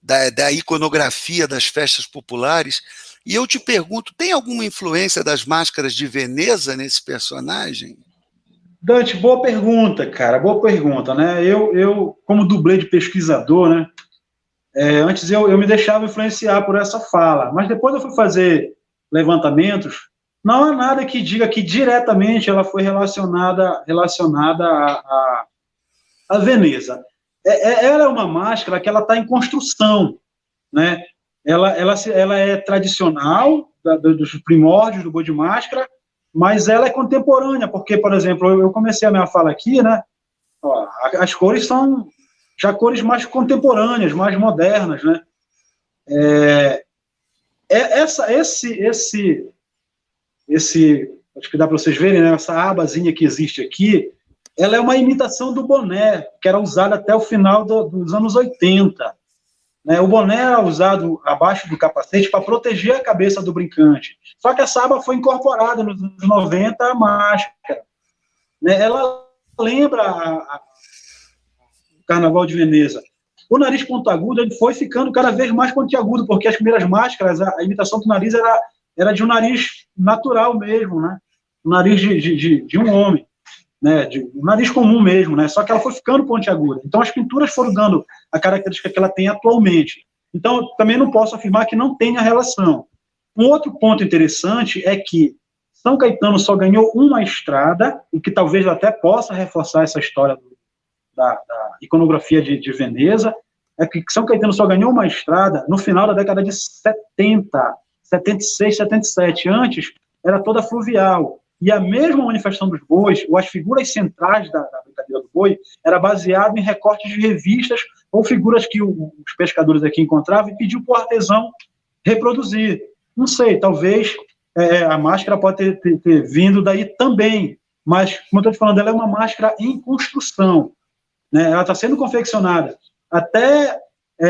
da iconografia das festas populares. E eu te pergunto, tem alguma influência das máscaras de Veneza nesse personagem? Dante, boa pergunta, cara, boa pergunta, né? Eu como dublê de pesquisador, né? Antes eu me deixava influenciar por essa fala, mas depois eu fui fazer levantamentos, não há nada que diga que diretamente ela foi relacionada a Veneza. Ela é uma máscara que ela está em construção, né? Ela é tradicional, dos primórdios do boi de máscara, mas ela é contemporânea, porque, por exemplo, eu comecei a minha fala aqui, né? Ó, as cores são já cores mais contemporâneas, mais modernas, né? Acho que dá para vocês verem, né? Essa abazinha que existe aqui, ela é uma imitação do boné, que era usado até o final dos anos 80. Né? O boné era usado abaixo do capacete para proteger a cabeça do brincante. Só que essa aba foi incorporada nos anos 90 à máscara. Né? Ela lembra o Carnaval de Veneza. O nariz pontiagudo ele foi ficando cada vez mais pontiagudo, porque as primeiras máscaras, a imitação do nariz era de um nariz natural mesmo, né? Um nariz de um homem, né? Um nariz comum mesmo, né? Só que ela foi ficando pontiaguda. Então as pinturas foram dando a característica que ela tem atualmente. Então também não posso afirmar que não tenha relação. Um outro ponto interessante é que São Caetano só ganhou uma estrada, o que talvez até possa reforçar essa história da iconografia de Veneza, é que São Caetano só ganhou uma estrada no final da década de 70, 76, 77. Antes, era toda fluvial. E a mesma manifestação dos bois, ou as figuras centrais da brincadeira do boi, era baseado em recortes de revistas ou figuras que os pescadores aqui encontravam e pediu para o artesão reproduzir. Não sei, talvez a máscara pode ter vindo daí também, mas, como eu estou te falando, ela é uma máscara em construção. Né? Ela está sendo confeccionada. Até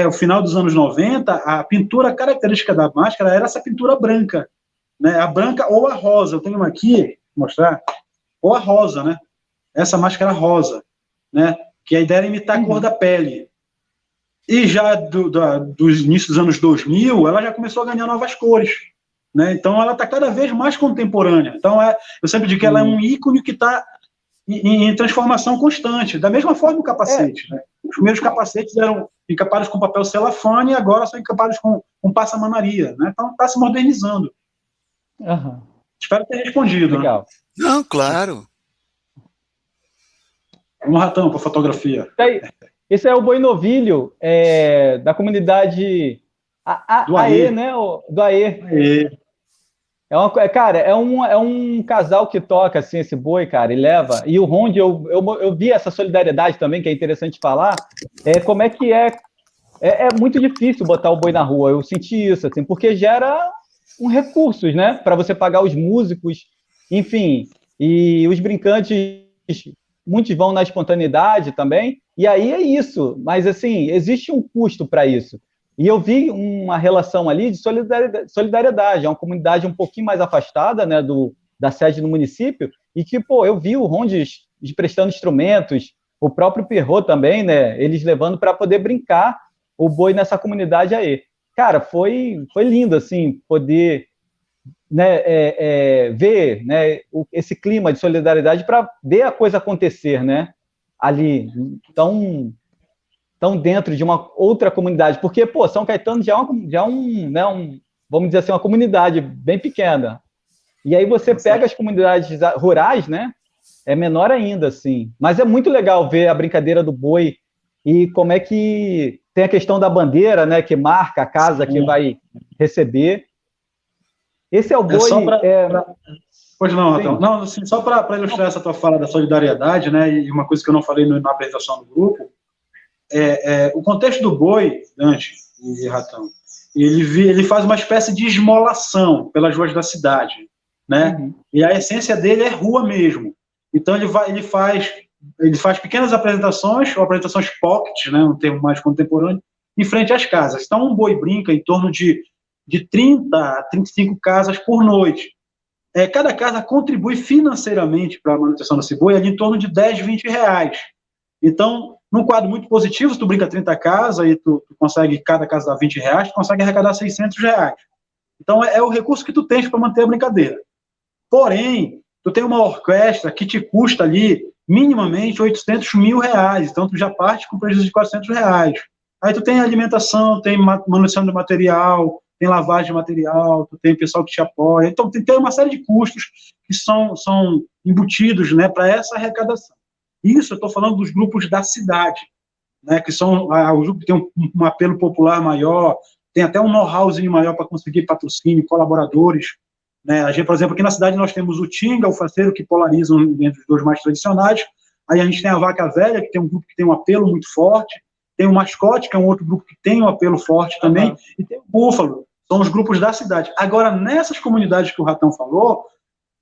o final dos anos 90, a pintura característica da máscara era essa pintura branca. Né? A branca ou a rosa. Eu tenho uma aqui, vou mostrar. Ou a rosa, né? Essa máscara rosa. Né? Que a ideia era imitar a cor da pele. E já dos inícios dos anos 2000, ela já começou a ganhar novas cores. Né? Então, ela está cada vez mais contemporânea. Então, eu sempre digo que ela é um ícone que está em transformação constante, da mesma forma o capacete. Né? Os primeiros capacetes eram encapados com papel celofane e agora são encapados com passamanaria. Né? Então está se modernizando. Uhum. Espero ter respondido. Legal. Né? Não, claro. Um ratão para fotografia. Esse é o boi novilho da comunidade do AE, né? Do AE. Cara, é um casal que toca assim, esse boi, cara, e leva. E o Ronde, eu vi essa solidariedade também, que é interessante falar. Como é que é muito difícil botar o boi na rua. Eu senti isso, assim, porque gera recursos, né? Para você pagar os músicos, enfim. E os brincantes, muitos vão na espontaneidade também. E aí é isso. Mas, assim, existe um custo para isso. E eu vi uma relação ali de solidariedade, é uma comunidade um pouquinho mais afastada, né, da sede do município, e que, eu vi o Ronde prestando instrumentos, o próprio Perrot também, né, eles levando para poder brincar o boi nessa comunidade aí. Cara, foi lindo, assim, poder, né, ver, né, esse clima de solidariedade para ver a coisa acontecer, né, ali. Então, dentro de uma outra comunidade, porque, São Caetano já é vamos dizer assim, uma comunidade bem pequena. E aí você pega as comunidades rurais, né? É menor ainda, assim. Mas é muito legal ver a brincadeira do boi e como é que tem a questão da bandeira, né? Que marca a casa que vai receber. Esse é o boi... Pois não, Ratão. Não, assim, só para ilustrar essa tua fala da solidariedade, né? E uma coisa que eu não falei na apresentação do grupo, o contexto do boi, Dante e Ratão, ele faz uma espécie de esmolação pelas ruas da cidade, né? Uhum. E a essência dele é rua mesmo. Então ele faz pequenas apresentações, ou apresentações pocket, né, um termo mais contemporâneo, em frente às casas. Então um boi brinca em torno de 30 a 35 casas por noite. Cada casa contribui financeiramente para a manutenção desse boi ali em torno de 10, 20 reais. Então, num quadro muito positivo, se tu brinca 30 casas e tu consegue, cada casa dá 20 reais, tu consegue arrecadar 600 reais. Então, é o recurso que tu tens para manter a brincadeira. Porém, tu tem uma orquestra que te custa ali, minimamente, 800 mil reais. Então, tu já parte com prejuízo de 400 reais. Aí tu tem alimentação, tem manutenção de material, tem lavagem de material, tu tem pessoal que te apoia. Então, tem uma série de custos que são embutidos, né, para essa arrecadação. Isso eu estou falando dos grupos da cidade, né, que são os grupos que têm um apelo popular maior, tem até um know-howzinho maior para conseguir patrocínio, colaboradores, né? A gente, por exemplo, aqui na cidade nós temos o Tinga, o Faceiro, que polarizam entre os dois mais tradicionais. Aí a gente tem a Vaca Velha, que tem um grupo que tem um apelo muito forte, tem o Mascote, que é um outro grupo que tem um apelo forte também, e tem o Búfalo, são os grupos da cidade. Agora, nessas comunidades que o Ratão falou,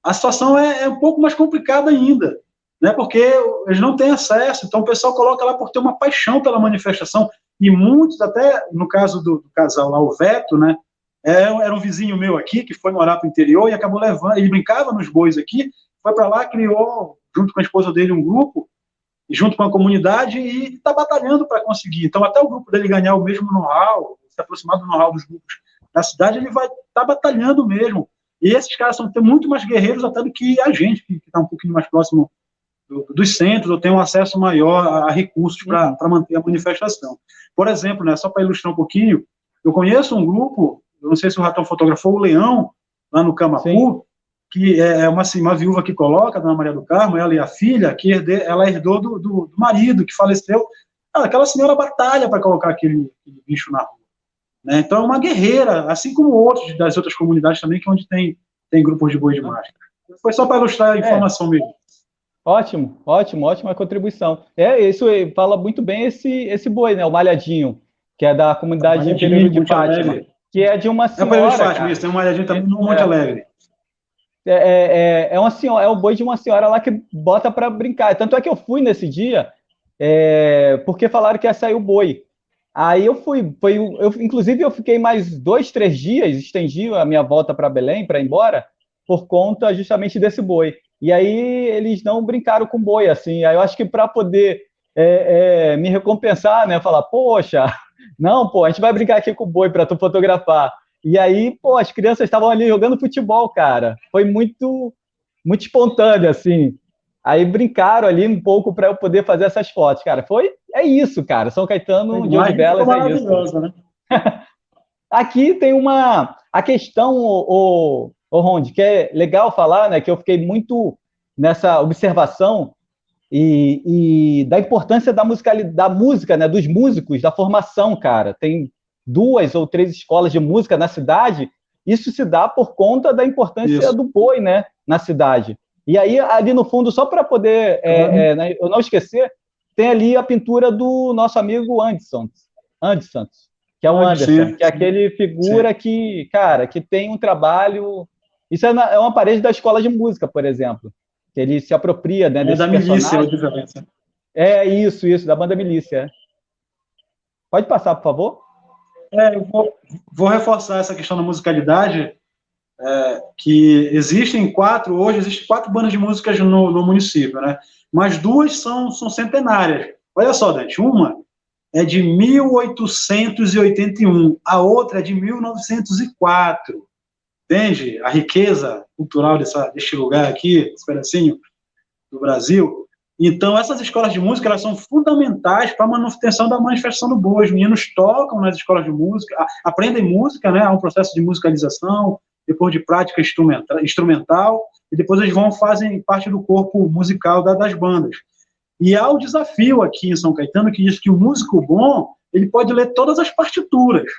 a situação é um pouco mais complicada ainda, né? Porque eles não têm acesso, então o pessoal coloca lá por ter uma paixão pela manifestação, e muitos, até no caso do casal lá, o Veto, né? Era um vizinho meu aqui, que foi morar para o interior e acabou levando, ele brincava nos bois aqui, foi para lá, criou, junto com a esposa dele, um grupo, junto com a comunidade, e está batalhando para conseguir. Então, até o grupo dele ganhar o mesmo know-how, se aproximar do know-how dos grupos da cidade, ele vai estar batalhando mesmo. E esses caras são muito mais guerreiros até do que a gente, que está um pouquinho mais próximo dos centros, ou tem um acesso maior a recursos para manter a manifestação. Por exemplo, né, só para ilustrar um pouquinho, eu conheço um grupo, eu não sei se o Ratão fotografou, o Leão, lá no Camapu, sim, que é uma viúva que coloca, a Dona Maria do Carmo, ela e a filha, que ela herdou do marido, que faleceu. Aquela senhora batalha para colocar aquele bicho na rua. Né? Então é uma guerreira, assim como outros das outras comunidades também, que é onde tem grupos de boi de máscara. Foi só para ilustrar a informação mesmo. Ótima contribuição. Isso fala muito bem esse boi, né, o Malhadinho, que é da comunidade de Pereira de Fátima, que é de uma senhora. É Pereira de Fátima, isso, tem um Malhadinho também no Monte Alegre. Uma senhora, é o boi de uma senhora lá que bota para brincar. Tanto é que eu fui nesse dia, porque falaram que ia sair o boi. Aí eu fui, inclusive eu fiquei mais 2, 3 dias, estendi a minha volta para Belém, para ir embora, por conta justamente desse boi. E aí eles não brincaram com boi, assim. Aí eu acho que para poder me recompensar, né, falar, poxa, não, a gente vai brincar aqui com o boi para tu fotografar. E aí, as crianças estavam ali jogando futebol, cara. Foi muito, muito espontâneo, assim. Aí brincaram ali um pouco para eu poder fazer essas fotos, cara. É isso, cara. São Caetano de Odivelas é isso. Né? Aqui tem a questão, o Rondi, que é legal falar, né? Que eu fiquei muito nessa observação e da importância da música, né? Dos músicos, da formação, cara. Tem 2 ou 3 escolas de música na cidade. Isso se dá por conta da importância do boi, né? Na cidade. E aí, ali no fundo, só para poder eu não esquecer, tem ali a pintura do nosso amigo Andy Santos, que é o Anderson, que é aquele figura que, cara, que tem um trabalho... Isso é uma parede da escola de música, por exemplo, que ele se apropria, né, desse personagem. Milícia, isso, da banda Milícia. Pode passar, por favor? Eu vou reforçar essa questão da musicalidade, que existem 4 bandas de músicas no município, né? Mas 2 são centenárias. Olha só, Dante, uma é de 1881, a outra é de 1904. Entende? A riqueza cultural deste lugar aqui, esse pedacinho do Brasil. Então, essas escolas de música, elas são fundamentais para a manutenção da manifestação do boi. Os meninos tocam nas escolas de música, aprendem música, né? Há um processo de musicalização, depois de prática instrumental, e depois eles fazem parte do corpo musical das bandas. E há o desafio aqui em São Caetano, que diz que o músico bom, ele pode ler todas as partituras,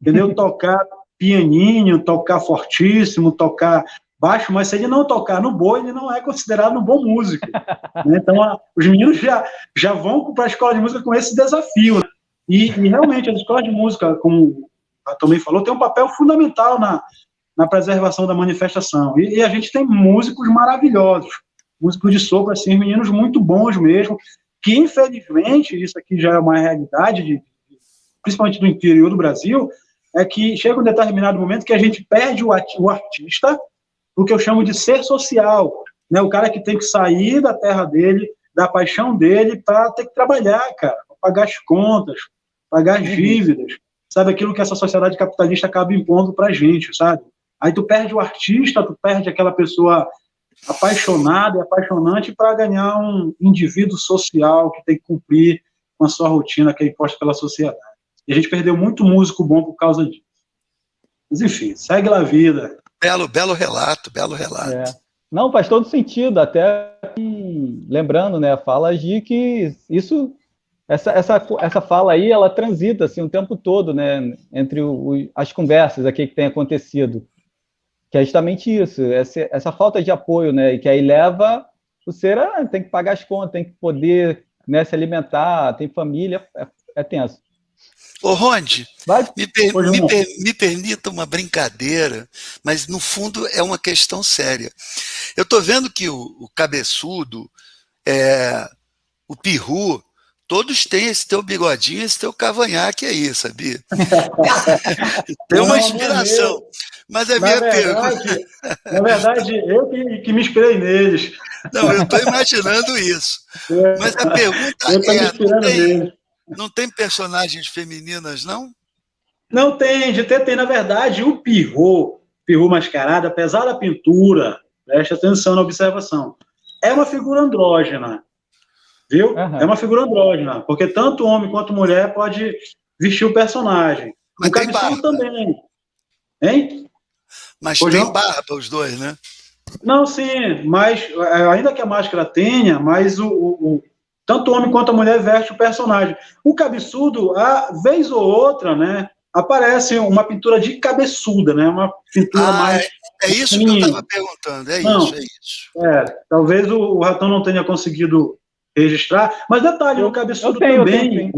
entendeu? Tocar pianinho, tocar fortíssimo, tocar baixo, mas se ele não tocar no boi, ele não é considerado um bom músico. Né? Então, os meninos já vão para a escola de música com esse desafio. Né? E realmente, as escolas de música, como a também falou, tem um papel fundamental na preservação da manifestação. E a gente tem músicos maravilhosos, músicos de sopro, assim, meninos muito bons mesmo, que, infelizmente, isso aqui já é uma realidade, principalmente do interior do Brasil, é que chega um determinado momento que a gente perde o artista, o que eu chamo de ser social, né? O cara que tem que sair da terra dele, da paixão dele, para ter que trabalhar, cara, para pagar as contas, pagar as dívidas, sabe? Aquilo que essa sociedade capitalista acaba impondo para a gente, sabe? Aí tu perde o artista, tu perde aquela pessoa apaixonada e apaixonante para ganhar um indivíduo social que tem que cumprir com a sua rotina que é imposta pela sociedade. E a gente perdeu muito músico bom por causa disso. Mas, enfim, segue lá a vida. Belo relato. Não, faz todo sentido, até lembrando, né, fala de que isso essa fala aí, ela transita assim, o tempo todo, né, entre as conversas aqui que tem acontecido, que é justamente isso, essa falta de apoio, né, e que aí leva o ser tem que pagar as contas, tem que poder, né, se alimentar, tem família, é tenso. Ô, Ronde, Vai, me permita uma brincadeira, mas no fundo é uma questão séria. Eu estou vendo que o cabeçudo, o Pirru, todos têm esse teu bigodinho, esse teu cavanhaque aí, sabia? Tem uma inspiração. Mas a minha pergunta... Na verdade, eu que me inspirei neles. Não, eu estou imaginando isso. Mas a pergunta não tem personagens femininas, não? Não tem, tem. Na verdade, o Pirru mascarado, apesar da pintura, preste atenção na observação, é uma figura andrógena. Viu? Uhum. É uma figura andrógena, porque tanto homem quanto mulher pode vestir o personagem. Mas o cabeçudo também. Hein? Mas tem barba os dois, né? Não, sim, mas ainda que a máscara tenha, mas tanto o homem quanto a mulher veste o personagem. O cabeçudo, vez ou outra, né, aparece uma pintura de cabeçuda, né? Uma pintura mais... É isso que eu estava perguntando, é isso. Talvez o Ratão não tenha conseguido registrar, mas detalhe, no cabeçudo também,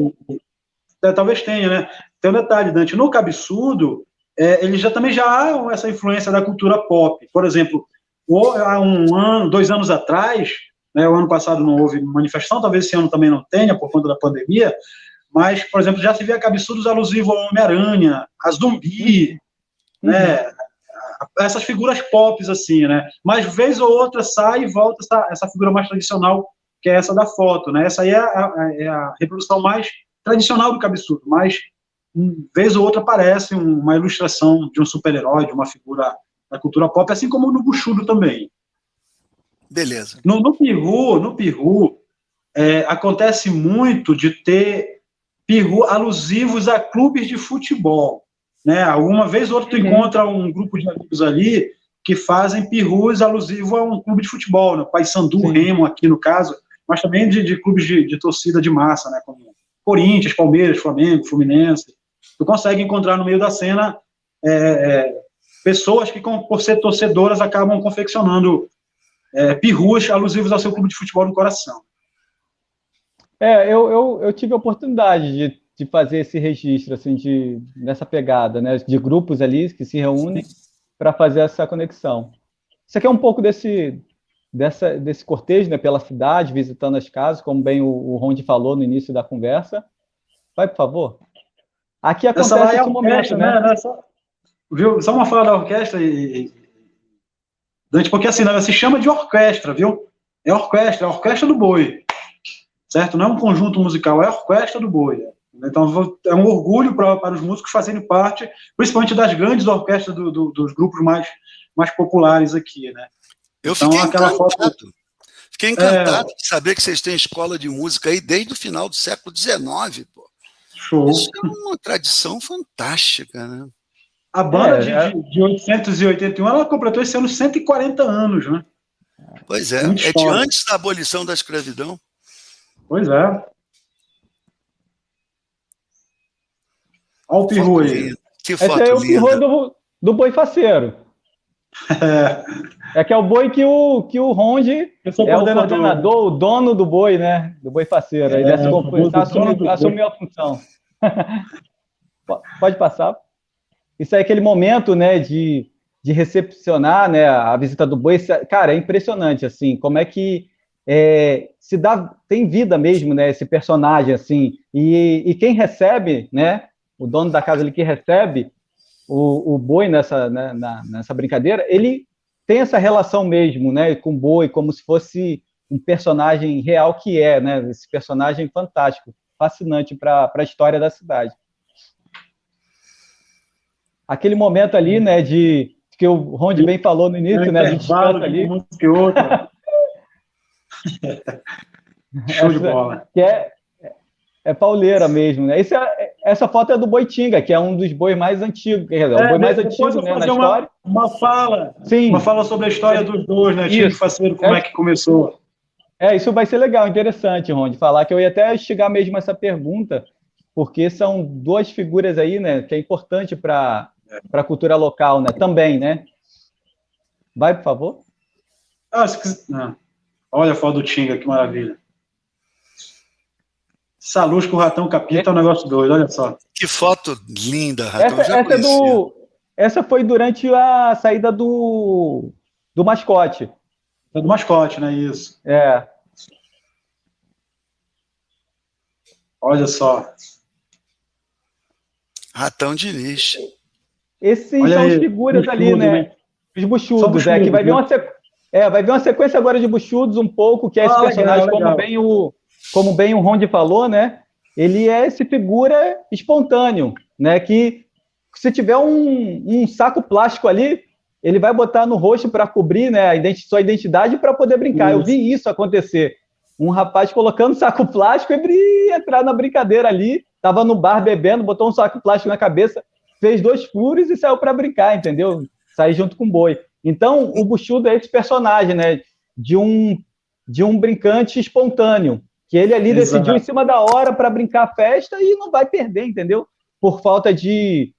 talvez tenha, né? Tem um detalhe, Dante, no cabeçudo, ele também já há essa influência da cultura pop. Por exemplo, há 2 anos atrás, né, o ano passado não houve manifestação, talvez esse ano também não tenha, por conta da pandemia, mas, por exemplo, já se via cabeçudos alusivos ao Homem-Aranha, a Zumbi, né? Essas figuras pop, assim, né? Mas, vez ou outra, sai e volta essa figura mais tradicional, que é essa da foto, né? Essa aí é a reprodução mais tradicional do cabeçudo, mas vez ou outra aparece uma ilustração de um super-herói, de uma figura da cultura pop, assim como no Buchudo também. Beleza. No Pirru, acontece muito de ter Pirru alusivos a clubes de futebol, né? Alguma vez ou outra tu encontra um grupo de amigos ali que fazem Pirrus alusivos a um clube de futebol, né? Paysandu, Remo, aqui no caso, mas também de clubes de torcida de massa, né? Como Corinthians, Palmeiras, Flamengo, Fluminense. Tu consegue encontrar no meio da cena pessoas que, por ser torcedoras, acabam confeccionando pirrus alusivos ao seu clube de futebol no coração. Eu tive a oportunidade de fazer esse registro, assim, nessa pegada, né? De grupos ali que se reúnem para fazer essa conexão. Isso aqui é um pouco desse cortejo, né, pela cidade, visitando as casas, como bem o Rondi falou no início da conversa. Vai, por favor. Aqui acontece esse momento, né? Viu? Só uma fala da orquestra, Dante, porque assim, ela se chama de orquestra, viu? É a orquestra do boi, certo? Não é um conjunto musical, é a orquestra do boi. Então, é um orgulho para os músicos fazerem parte, principalmente das grandes orquestras dos grupos mais populares aqui, né? Eu fiquei encantado. Fiquei encantado de saber que vocês têm escola de música aí desde o final do século XIX, pô. Show. Isso é uma tradição fantástica, né? A banda de 881, ela completou esse ano 140 anos, né? Pois é de antes da abolição da escravidão. Pois é. Olha o Pirru aí. Que foto linda. Esse é o Pirru do boi faceiro. Que é o boi que o Ronde é o coordenador, o dono do boi, né? Do boi faceiro. Aí dessa assumiu a função. Pode passar. Isso é aquele momento, né, de recepcionar, né, a visita do boi. Cara, é impressionante, assim, como é que tem vida mesmo, né, esse personagem, assim, e quem recebe, né, o dono da casa ali que recebe o boi nessa brincadeira, ele tem essa relação mesmo, né, com o boi, como se fosse um personagem real que né, esse personagem fantástico, fascinante para a história da cidade. Aquele momento ali, né, que o Rondi bem falou no início, né, a gente canta ali. Que outra. Show de bola. Que é pauleira mesmo, né? Essa foto é do Boitinga, que é um dos bois mais antigos, quer dizer, o boi mais antigo, né, na história. Uma fala sobre a história dos dois, né? Tipo Faceiro, como é que começou. Isso vai ser legal, interessante, Ron, de falar que eu ia até instigar mesmo essa pergunta, porque são duas figuras aí, né, que é importante para a cultura local, né, também, né? Vai, por favor. Olha a foto do Tinga, que maravilha. Essa luz que o Ratão capita é um negócio doido, olha só. Que foto linda, Ratão, já conhecia. Essa foi durante a saída do mascote. É do mascote, né? Isso. Olha só. Ratão de lixo. Esses são as figuras ali, né? Os buchudos, que vai vir uma sequência agora de buchudos um pouco, que é esse personagem, legal. Como bem o Rondi falou, né? Ele é esse figura espontâneo, né? Que se tiver um saco plástico ali, ele vai botar no rosto para cobrir, né, sua identidade para poder brincar. Isso. Eu vi isso acontecer. Um rapaz colocando saco plástico e entrar na brincadeira ali, estava no bar bebendo, botou um saco plástico na cabeça, fez 2 furos e saiu para brincar, entendeu? Sair junto com o boi. Então, o buchudo é esse personagem, né, de um brincante espontâneo, que ele ali decidiu em cima da hora para brincar a festa e não vai perder, entendeu? Por falta de...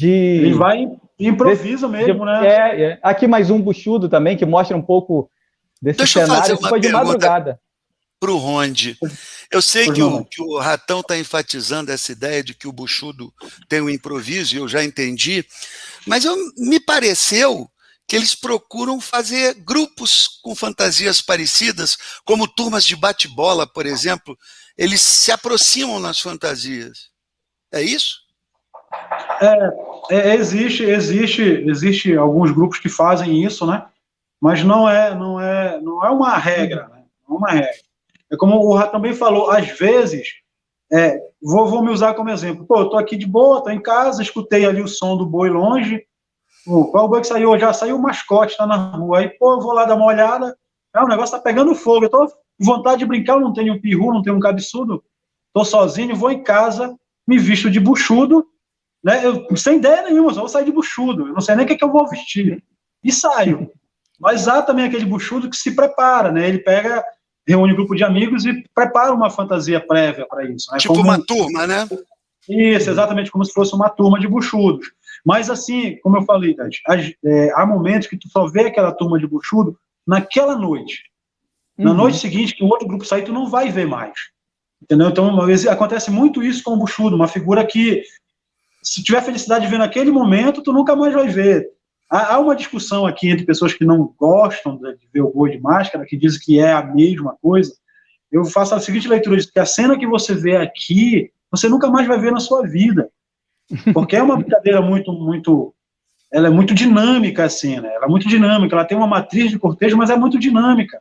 Ele vai improvisa mesmo, né? Aqui mais um buchudo também, que mostra um pouco desse cenário. Isso foi de madrugada. Para o Rondi. Eu sei que o Ratão está enfatizando essa ideia de que o buchudo tem um improviso, e eu já entendi, mas me pareceu que eles procuram fazer grupos com fantasias parecidas, como turmas de bate-bola, por exemplo. Eles se aproximam nas fantasias. É isso? Existe alguns grupos que fazem isso, né? Mas não é uma regra, né? Não é uma regra. É como o Ratão também falou, às vezes, vou me usar como exemplo. Pô, eu tô aqui de boa, tô em casa, escutei ali o som do boi longe. Qual boi que saiu? Já saiu o mascote, tá na rua. Aí, pô, eu vou lá dar uma olhada. O negócio tá pegando fogo. Eu tô com vontade de brincar, eu não tenho um peru, não tenho um cabeçudo. Tô sozinho, vou em casa, me visto de buchudo, né? Eu, sem ideia nenhuma, só vou sair de buchudo. Eu não sei nem o que eu vou vestir. E saio. Mas há também aquele buchudo que se prepara, né? Ele reúne um grupo de amigos e prepara uma fantasia prévia para isso. Né? Tipo uma turma, né? Isso, exatamente, como se fosse uma turma de buchudos. Mas assim, como eu falei, Dante, há momentos que tu só vê aquela turma de buchudo naquela noite. Na noite seguinte, que o outro grupo sair, tu não vai ver mais. Entendeu? Então, uma vez, acontece muito isso com o buchudo, uma figura que, se tiver felicidade de ver naquele momento, tu nunca mais vai ver. Há uma discussão aqui entre pessoas que não gostam de ver o boi de máscara, que dizem que é a mesma coisa. Eu faço a seguinte leitura, que a cena que você vê aqui, você nunca mais vai ver na sua vida. Porque é uma brincadeira ela é muito dinâmica, assim, né? Ela é muito dinâmica, ela tem uma matriz de cortejo, mas é muito dinâmica.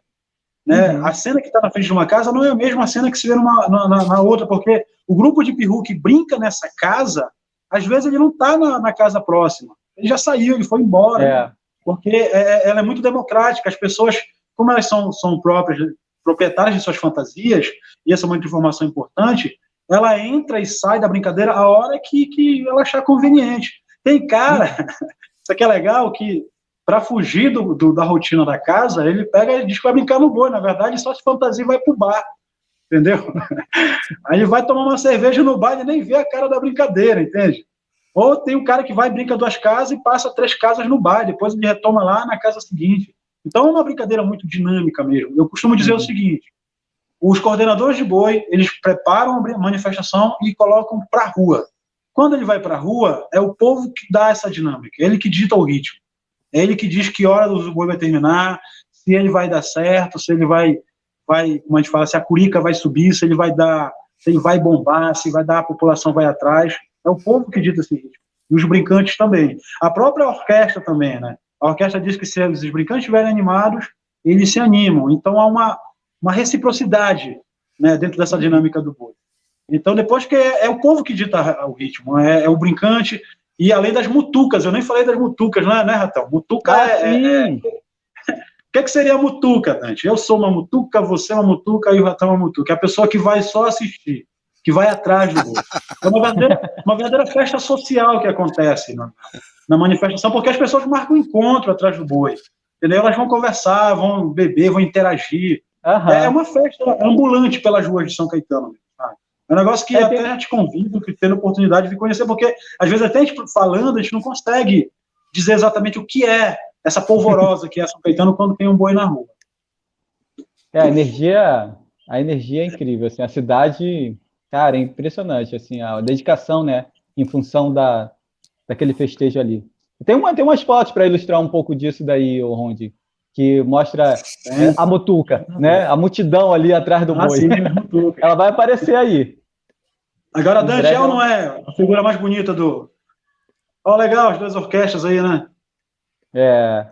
Né? A cena que está na frente de uma casa não é a mesma cena que se vê na outra, porque o grupo de peru que brinca nessa casa, às vezes ele não está na casa próxima. Ele já saiu, ele foi embora. Porque ela é muito democrática. As pessoas, como elas são proprietárias de suas fantasias, e essa é uma informação importante, ela entra e sai da brincadeira a hora que ela achar conveniente. Tem cara, isso aqui é legal, que para fugir da rotina da casa, ele pega e diz que vai brincar no boi. Na verdade, só se fantasia e vai pro bar. Entendeu? Aí ele vai tomar uma cerveja no bar e nem vê a cara da brincadeira, entende? Ou tem um cara que vai, brinca 2 casas e passa 3 casas no bar, depois ele retoma lá na casa seguinte. Então é uma brincadeira muito dinâmica mesmo. Eu costumo dizer o seguinte, os coordenadores de boi, eles preparam a manifestação e colocam para a rua. Quando ele vai para a rua, é o povo que dá essa dinâmica, é ele que dita o ritmo. É ele que diz que hora do boi vai terminar, se ele vai dar certo, se ele vai, como a gente fala, se a curica vai subir, se ele vai bombar, se vai dar, a população vai atrás. É o povo que dita esse ritmo. E os brincantes também. A própria orquestra também, né? A orquestra diz que se os brincantes estiverem animados, eles se animam. Então há uma reciprocidade, né, dentro dessa dinâmica do boi. Então, depois que é o povo que dita o ritmo, é o brincante, e além das mutucas, eu nem falei das mutucas, né, Ratão? Mutuca O que seria a mutuca, Dante? Eu sou uma mutuca, você é uma mutuca e o Ratão é uma mutuca. É a pessoa que vai só assistir, que vai atrás do boi. É uma verdadeira festa social que acontece na manifestação, porque as pessoas marcam um encontro atrás do boi. Entendeu? Elas vão conversar, vão beber, vão interagir. É uma festa ambulante pelas ruas de São Caetano. Sabe? É um negócio que até a gente convida, que tendo oportunidade de conhecer, porque às vezes até a gente falando, a gente não consegue dizer exatamente o que é essa polvorosa que é São Caetano quando tem um boi na rua. A energia é incrível, assim, a cidade, cara, é impressionante, assim, a dedicação, né, em função daquele festejo ali. Tem umas fotos para ilustrar um pouco disso daí, o Rondi, que mostra a mutuca, né, a multidão ali atrás do boi. Sim, ela vai aparecer aí. Agora, Dante, é ou não é a figura mais bonita do... Ó, legal, as duas orquestras aí, né? A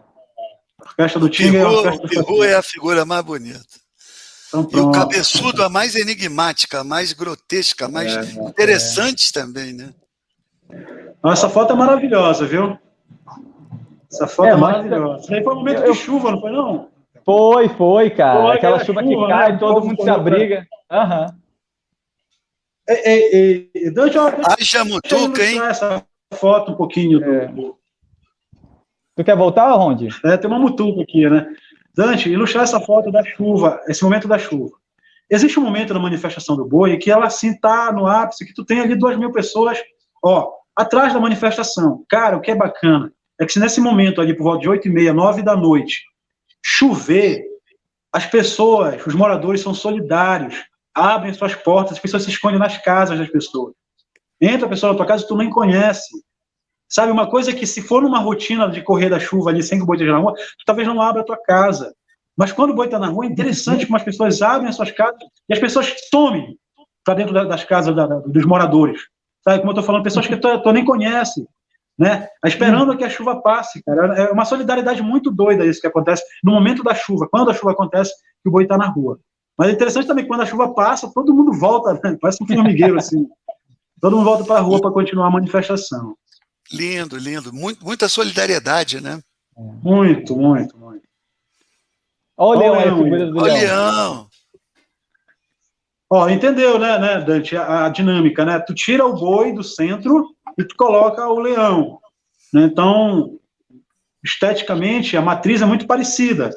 orquestra do Tinga e a orquestra do Peru é a figura mais bonita. Então, e o cabeçudo a mais enigmática, a mais grotesca, a mais interessante também, né? Essa foto é maravilhosa, viu? Essa foto é maravilhosa. Isso aí foi um momento de chuva, não foi, não? Foi, cara. Aquela chuva que cai, né? Todo mundo se abriga. Dante, haja mutuca, hein? Essa foto um pouquinho. Tu quer voltar, Rondi? Tem uma mutuca aqui, né? Dante, ilustrar essa foto da chuva, esse momento da chuva. Existe um momento na manifestação do boi que ela, assim, tá no ápice, que tu tem ali 2.000 pessoas, atrás da manifestação. Cara, o que é bacana é que se nesse momento ali, por volta de 8h30, 9 da noite, chover, as pessoas, os moradores são solidários, abrem suas portas, as pessoas se escondem nas casas das pessoas. Entra a pessoa na tua casa e tu nem conhece. Sabe, uma coisa que se for numa rotina de correr da chuva ali sem que o boi esteja na rua, tu talvez não abra a tua casa. Mas quando o boi está na rua, é interessante como as pessoas abrem as suas casas e as pessoas somem para dentro das casas dos moradores. Sabe, como eu estou falando, pessoas que tu nem conhece, né? Esperando que a chuva passe, cara. É uma solidariedade muito doida isso que acontece no momento da chuva, quando a chuva acontece, que o boi está na rua. Mas é interessante também que quando a chuva passa, todo mundo volta, né? Parece um formigueiro, assim. Todo mundo volta para a rua para continuar a manifestação. Lindo. Muita solidariedade, né? Muito. Olha o leão aí, a figura do leão. Entendeu, né, Dante, a dinâmica, né? Tu tira o boi do centro e tu coloca o leão. Né? Então, esteticamente, a matriz é muito parecida,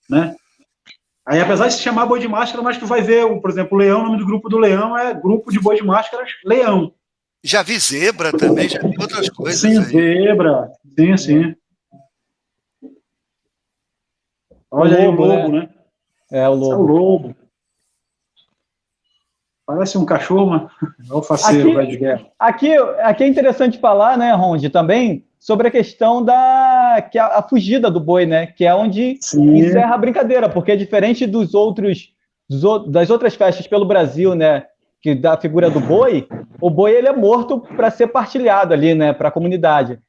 né? Aí, apesar de se chamar boi de máscara, mas tu vai ver, por exemplo, o leão, o nome do grupo do leão é Grupo de Boi de Máscaras Leão. Já vi zebra também, já vi outras coisas. Sim, aí. Zebra, sim. Olha aí o lobo, né? É o lobo. É o lobo. Parece um cachorro, mas é o faceiro, vai de guerra. Aqui é interessante falar, né, Rondi, também sobre a questão que a fugida do boi, né? Que é onde encerra a brincadeira, porque é diferente das outras festas pelo Brasil, né? Que da figura do boi, o boi ele é morto para ser partilhado ali, né, para a comunidade.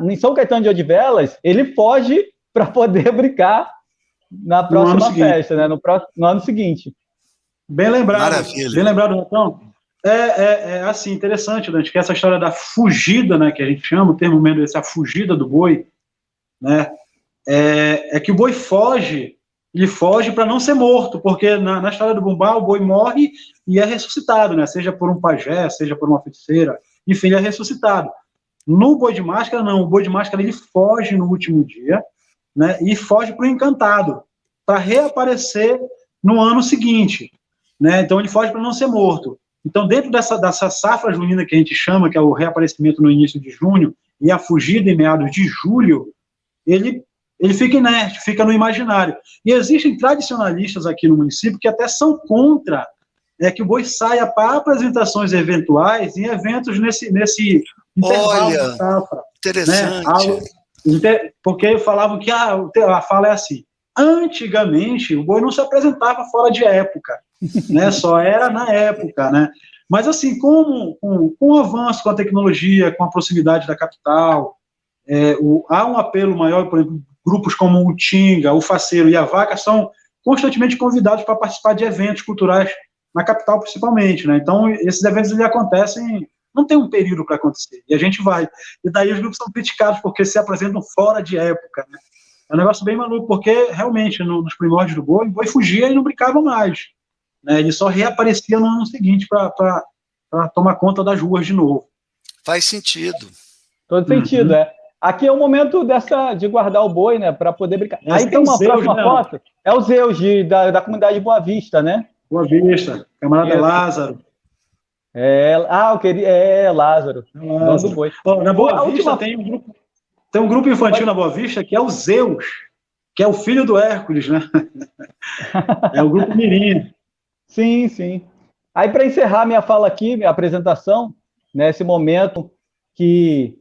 Em São Caetano de Odivelas, ele foge para poder brincar na próxima festa, né, no ano seguinte. Bem lembrado. Maravilha. Bem lembrado, então. É assim, interessante, Dante, que essa história da fugida, né, que a gente chama, o termo mesmo desse, a fugida do boi, né, é que o boi foge, ele foge para não ser morto, porque na história do Bumbá, o boi morre e é ressuscitado, né? Seja por um pajé, seja por uma feiticeira, enfim, ele é ressuscitado. No boi de máscara, não. O boi de máscara, ele foge no último dia, né? E foge para o encantado, para reaparecer no ano seguinte, né? Então, ele foge para não ser morto. Então, dentro dessa safra junina que a gente chama, que é o reaparecimento no início de junho e a fugida em meados de julho, ele fica inerte, fica no imaginário. E existem tradicionalistas aqui no município que até são contra que o boi saia para apresentações eventuais em eventos nesse intervalo de safra. Interessante. Né? Porque falavam que a fala é assim. Antigamente, o boi não se apresentava fora de época, né? Só era na época, né? Mas assim, com o avanço, com a tecnologia, com a proximidade da capital, há um apelo maior, por exemplo, grupos como o Tinga, o Faceiro e a Vaca são constantemente convidados para participar de eventos culturais na capital, principalmente, né? Então, esses eventos eles acontecem, não tem um período para acontecer, e a gente vai. E daí os grupos são criticados porque se apresentam fora de época, né? É um negócio bem maluco, porque realmente, nos primórdios do boi, o boi fugia e não brincava mais, né? Ele só reaparecia no ano seguinte para tomar conta das ruas de novo. Faz sentido. Todo sentido, aqui é o momento de guardar o boi, né? Para poder brincar. Aí tem uma Zeus, próxima né? foto. É o Zeus da comunidade Boa Vista, né? Boa Vista, camarada Isso. Lázaro. Eu queria. Lázaro, dono do boi. Na Boa Vista última... tem um grupo infantil na Boa Vista que é o Zeus, que é o filho do Hércules, né? É o grupo Mirim. Sim, sim. Aí, para encerrar minha fala aqui, minha apresentação, nesse momento que,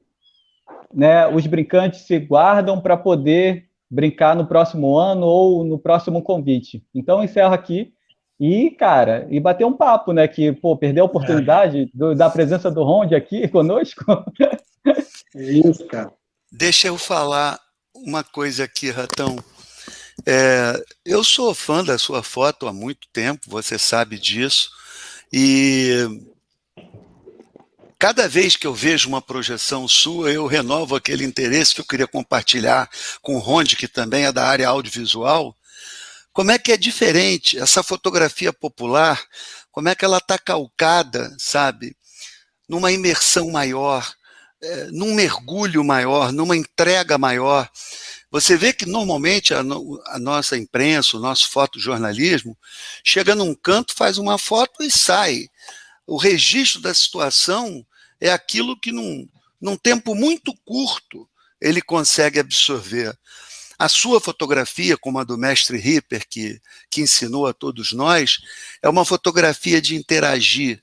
né, os brincantes se guardam para poder brincar no próximo ano ou no próximo convite. Então, encerro aqui e, cara, e bater um papo, né? Que, pô, perder a oportunidade da presença do Ronde aqui conosco. É isso, cara. Deixa eu falar uma coisa aqui, Ratão. Eu sou fã da sua foto há muito tempo, você sabe disso, e cada vez que eu vejo uma projeção sua, eu renovo aquele interesse que eu queria compartilhar com o Ronde, que também é da área audiovisual. Como é que é diferente essa fotografia popular, como é que ela está calcada, sabe, numa imersão maior, num mergulho maior, numa entrega maior. Você vê que normalmente a nossa imprensa, o nosso fotojornalismo, chega num canto, faz uma foto e sai. O registro da situação é aquilo que num tempo muito curto ele consegue absorver. A sua fotografia, como a do mestre Ripper, que ensinou a todos nós, é uma fotografia de interagir,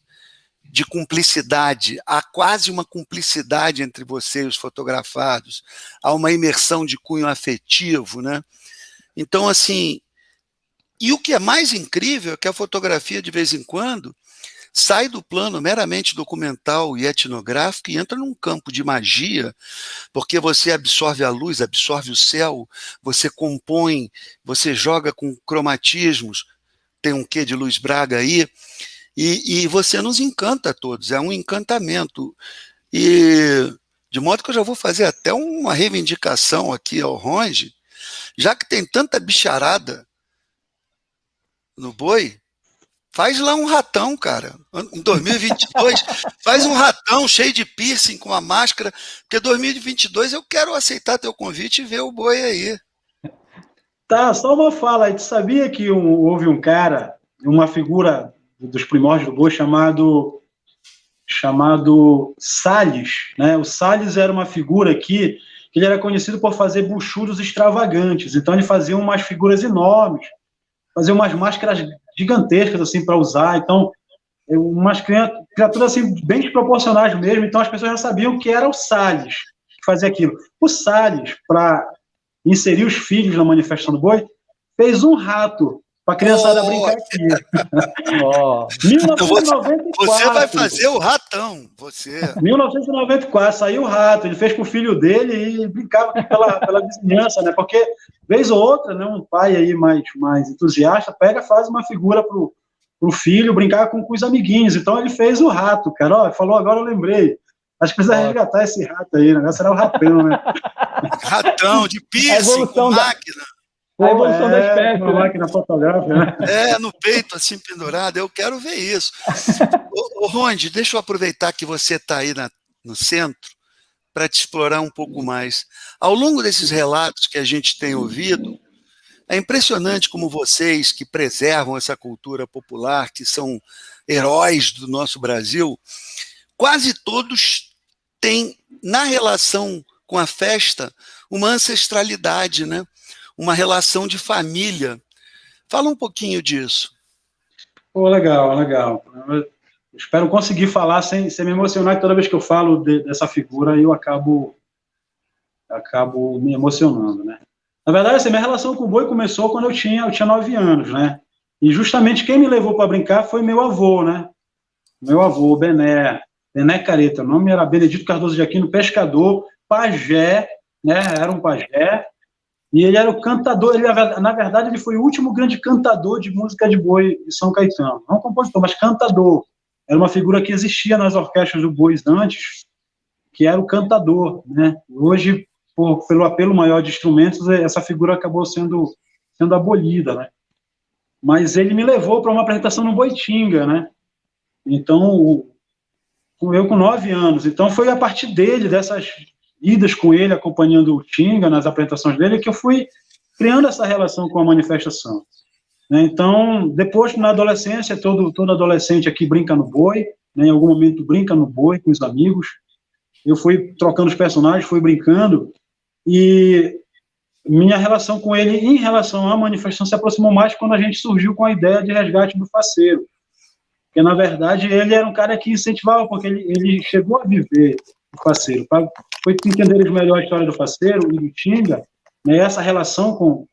de cumplicidade, há quase uma cumplicidade entre você e os fotografados, há uma imersão de cunho afetivo, né? Então, assim, e o que é mais incrível é que a fotografia, de vez em quando, sai do plano meramente documental e etnográfico e entra num campo de magia, porque você absorve a luz, absorve o céu, você compõe, você joga com cromatismos, tem um quê de Luiz Braga aí, e você nos encanta a todos, é um encantamento. E de modo que eu já vou fazer até uma reivindicação aqui ao Ronde, já que tem tanta bicharada no boi, faz lá um ratão, cara. Em 2022, faz um ratão cheio de piercing com a máscara, porque 2022 eu quero aceitar teu convite e ver o boi aí. Tá, só uma fala. Tu sabia que houve um cara, uma figura dos primórdios do boi chamado Salles, né? O Salles era uma figura que ele era conhecido por fazer buchudos extravagantes. Então ele fazia umas figuras enormes, fazia umas máscaras gigantescas assim para usar. Então umas criaturas assim bem desproporcionais mesmo. Então as pessoas já sabiam que era o Salles que fazia aquilo. O Salles, para inserir os filhos na manifestação do boi, fez um rato para a criançada brincar aqui. 1994. Você vai fazer o ratão. 1994, saiu o rato. Ele fez para o filho dele e brincava pela vizinhança, né? Porque, vez ou outra, né, um pai aí mais entusiasta faz uma figura para o filho brincar com os amiguinhos. Então, ele fez o rato, cara. Ó, falou, agora eu lembrei. Acho que precisa resgatar esse rato aí, né? Será o ratão, né? Ratão, de piercing, com máquina. A evolução da espécie, uma máquina fotográfica, né? No peito, assim, pendurado. Eu quero ver isso. Ô, Ronde, deixa eu aproveitar que você está aí no centro para te explorar um pouco mais. Ao longo desses relatos que a gente tem ouvido, é impressionante como vocês que preservam essa cultura popular, que são heróis do nosso Brasil, quase todos têm, na relação com a festa, uma ancestralidade, né? Uma relação de família. Fala um pouquinho disso. Pô, legal. Eu espero conseguir falar sem me emocionar, que toda vez que eu falo dessa figura, eu acabo me emocionando, né? Na verdade, assim, minha relação com o boi começou quando eu tinha 9 anos, né? E justamente quem me levou para brincar foi meu avô, né? Meu avô, Bené Careta. O nome era Benedito Cardoso de Aquino, pescador, pajé, né? Era um pajé. E ele era o cantador, na verdade, ele foi o último grande cantador de música de boi de São Caetano. Não compositor, mas cantador. Era uma figura que existia nas orquestras do boi antes, que era o cantador, né? Hoje, pelo apelo maior de instrumentos, essa figura acabou sendo abolida, né? Mas ele me levou para uma apresentação no Boitinga, né? Então, eu com 9 anos. Então, foi a partir dele, idas com ele, acompanhando o Tinga nas apresentações dele, que eu fui criando essa relação com a manifestação. Né? Então, depois, na adolescência, todo adolescente aqui brinca no boi, né? Em algum momento brinca no boi com os amigos. Eu fui trocando os personagens, fui brincando, e minha relação com ele, em relação à manifestação, se aproximou mais quando a gente surgiu com a ideia de resgate do faceiro. Porque, na verdade, ele era um cara que incentivava, porque ele chegou a viver o faceiro. Para entenderes melhor a história do faceiro e do Tinga, né, essa relação com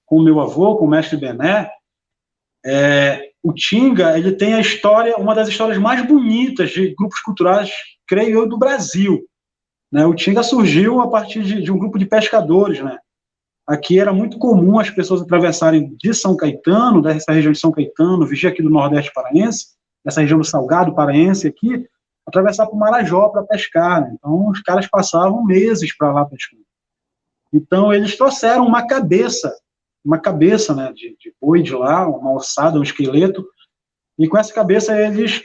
o meu avô, com o mestre Bené, o Tinga, ele tem a história, uma das histórias mais bonitas de grupos culturais, creio eu, do Brasil. Né? O Tinga surgiu a partir de um grupo de pescadores, né? Aqui era muito comum as pessoas atravessarem de São Caetano, dessa região de São Caetano, vigia aqui do Nordeste paraense, dessa região do Salgado paraense aqui, atravessar para o Marajó para pescar. Né? Então, os caras passavam meses para lá pescando. Então, eles trouxeram uma cabeça, né, de boi de lá, uma ossada, um esqueleto, e com essa cabeça eles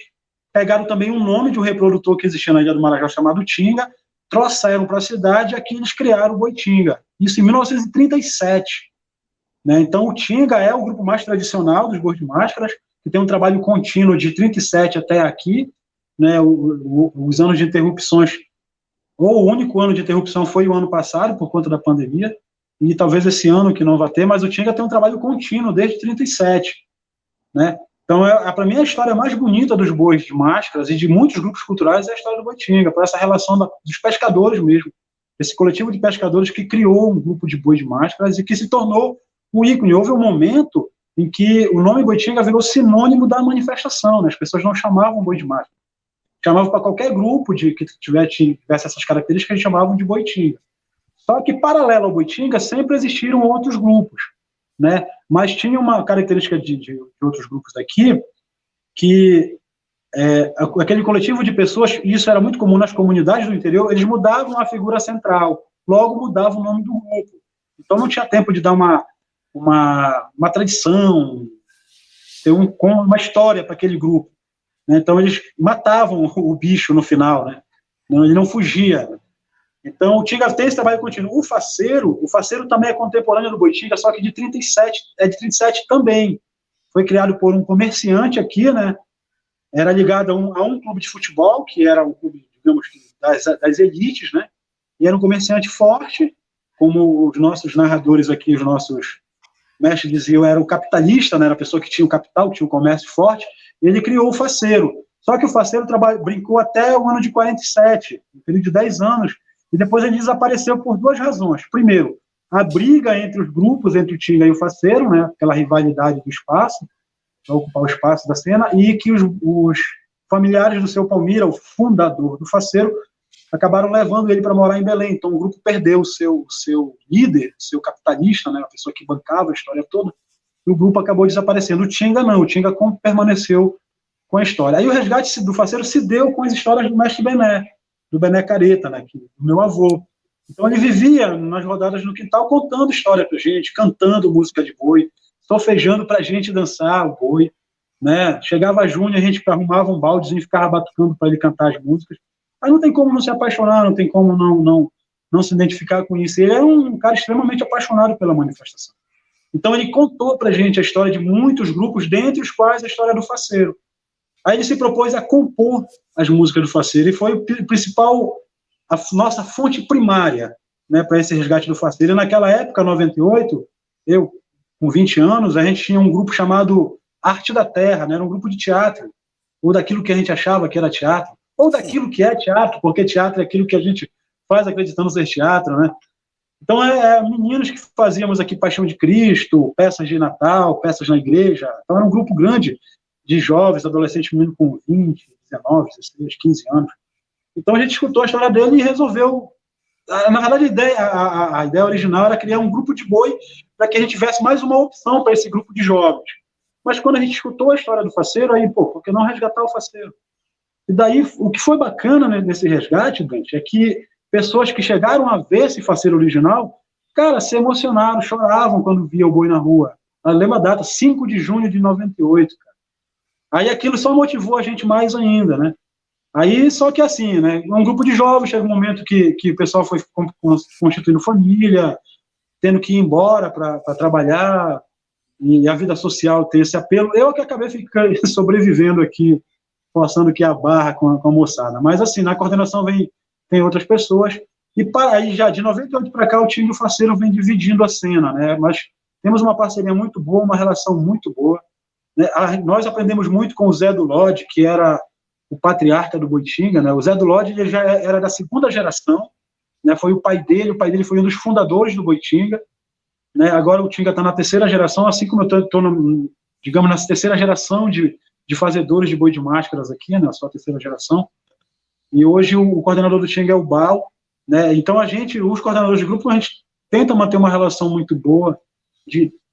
pegaram também um nome de um reprodutor que existia na Ilha do Marajó chamado Tinga, trouxeram para a cidade e aqui eles criaram o Boi Tinga. Isso em 1937. Né? Então, o Tinga é o grupo mais tradicional dos bois de máscaras, que tem um trabalho contínuo de 37 até aqui. Né? Os anos de interrupções, ou o único ano de interrupção foi o ano passado, por conta da pandemia, e talvez esse ano que não vai ter, mas o Tinga tem um trabalho contínuo desde 37. Né? Então, para mim, a história mais bonita dos bois de máscaras e de muitos grupos culturais é a história do Boi Tinga, por essa relação dos pescadores mesmo. Esse coletivo de pescadores que criou um grupo de boi de máscaras e que se tornou um ícone. Houve um momento em que o nome Boi Tinga virou sinônimo da manifestação, né? As pessoas não chamavam boi de máscara. Chamavam para qualquer grupo que tivesse essas características, eles chamavam de Boi Tinga. Só que, paralelo ao Boi Tinga, sempre existiram outros grupos. Né? Mas tinha uma característica de outros grupos daqui, que aquele coletivo de pessoas, e isso era muito comum nas comunidades do interior, eles mudavam a figura central, logo mudavam o nome do grupo. Então não tinha tempo de dar uma tradição, ter uma história para aquele grupo. Né? Então eles matavam o bicho no final, né? Ele não fugia. Então, o Tinga tem esse trabalho contínuo. O faceiro também é contemporâneo do Boi Tinga, só que de 37 também. Foi criado por um comerciante aqui, né? Era ligado a um clube de futebol, que era um clube, digamos, das elites, né? E era um comerciante forte, como os nossos narradores aqui, os nossos mestres diziam, era o capitalista, né? Era a pessoa que tinha o capital, que tinha o comércio forte, e ele criou o faceiro. Só que o faceiro brincou até o ano de 47, um período de 10 anos, e depois ele desapareceu por duas razões. Primeiro, a briga entre os grupos, entre o Tinga e o faceiro, né, aquela rivalidade do espaço, para ocupar o espaço da cena, e que os familiares do seu Palmira, o fundador do faceiro, acabaram levando ele para morar em Belém. Então o grupo perdeu o seu líder, o seu capitalista, né, a pessoa que bancava a história toda, e o grupo acabou desaparecendo. O Tinga não, o Tinga permaneceu com a história. Aí o resgate do faceiro se deu com as histórias do mestre Bené, do Bené Careta, né, do meu avô. Então ele vivia nas rodadas no quintal contando história pra gente, cantando música de boi, solfejando pra gente dançar o boi, né? Chegava junho, a gente arrumava um baldezinho e ficava batucando para ele cantar as músicas. Aí não tem como não se apaixonar, não tem como não se identificar com isso. Ele era um cara extremamente apaixonado pela manifestação. Então ele contou pra gente a história de muitos grupos, dentre os quais a história do faceiro. Aí ele se propôs a compor as músicas do faceiro, e foi o principal, a nossa fonte primária, né, para esse resgate do faceiro. E naquela época, 98, eu, com 20 anos, a gente tinha um grupo chamado Arte da Terra, né, era um grupo de teatro, ou daquilo que a gente achava que era teatro, ou daquilo que é teatro, porque teatro é aquilo que a gente faz acreditando ser teatro, né? Então, meninos que fazíamos aqui Paixão de Cristo, peças de Natal, peças na igreja. Então, era um grupo grande de jovens, adolescentes, menino com 20, 19, 16, 15 anos. Então a gente escutou a história dele e resolveu... Na verdade, a ideia original era criar um grupo de boi para que a gente tivesse mais uma opção para esse grupo de jovens. Mas quando a gente escutou a história do faceiro, aí, por que não resgatar o faceiro? E daí, o que foi bacana, né, nesse resgate, Dante, é que pessoas que chegaram a ver esse faceiro original, cara, se emocionaram, choravam quando via o boi na rua. Eu lembro a data, 5 de junho de 98, cara. Aí aquilo só motivou a gente mais ainda, né? Aí, só que assim, né, um grupo de jovens, chega um momento que o pessoal foi constituindo família, tendo que ir embora para trabalhar, e a vida social tem esse apelo. Eu que acabei ficando sobrevivendo aqui, forçando aqui a barra com a moçada. Mas assim, na coordenação tem outras pessoas, e para aí já de 98 para cá o time do Faceiro vem dividindo a cena, né? Mas temos uma parceria muito boa, uma relação muito boa, né? Nós aprendemos muito com o Zé do Lodge, que era o patriarca do Boitinga, né? O Zé do Lodge ele já era da segunda geração, né? Foi o pai dele foi um dos fundadores do Boitinga, né? Agora o Tinga está na terceira geração, assim como eu estou, digamos, na terceira geração de fazedores de boi de máscaras aqui, né? Só a terceira geração. E hoje o coordenador do Tinga é o Bal, né? Então os coordenadores de grupo, a gente tenta manter uma relação muito boa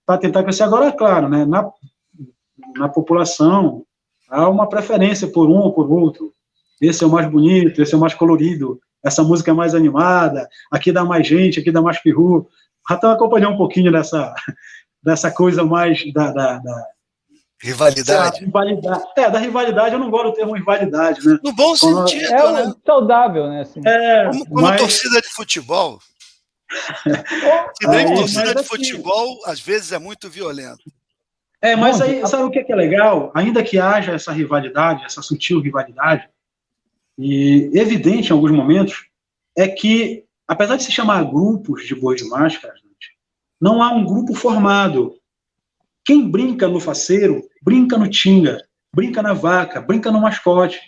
para tentar crescer. Agora, é claro, né? Na população há uma preferência por um ou por outro. Esse é o mais bonito, esse é o mais colorido, essa música é mais animada, aqui dá mais gente, aqui dá mais peru. Ratão acompanhou um pouquinho dessa coisa mais da rivalidade. Da rivalidade, eu não gosto do termo rivalidade, né? No bom sentido, né? Saudável, né? Assim. Como torcida de futebol. Se bem torcida de futebol, às vezes é muito violento. Mas aí, sabe o que é legal? Ainda que haja essa rivalidade, essa sutil rivalidade, e evidente em alguns momentos, é que, apesar de se chamar grupos de boi de máscara, não há um grupo formado. Quem brinca no faceiro, brinca no tinga, brinca na vaca, brinca no mascote.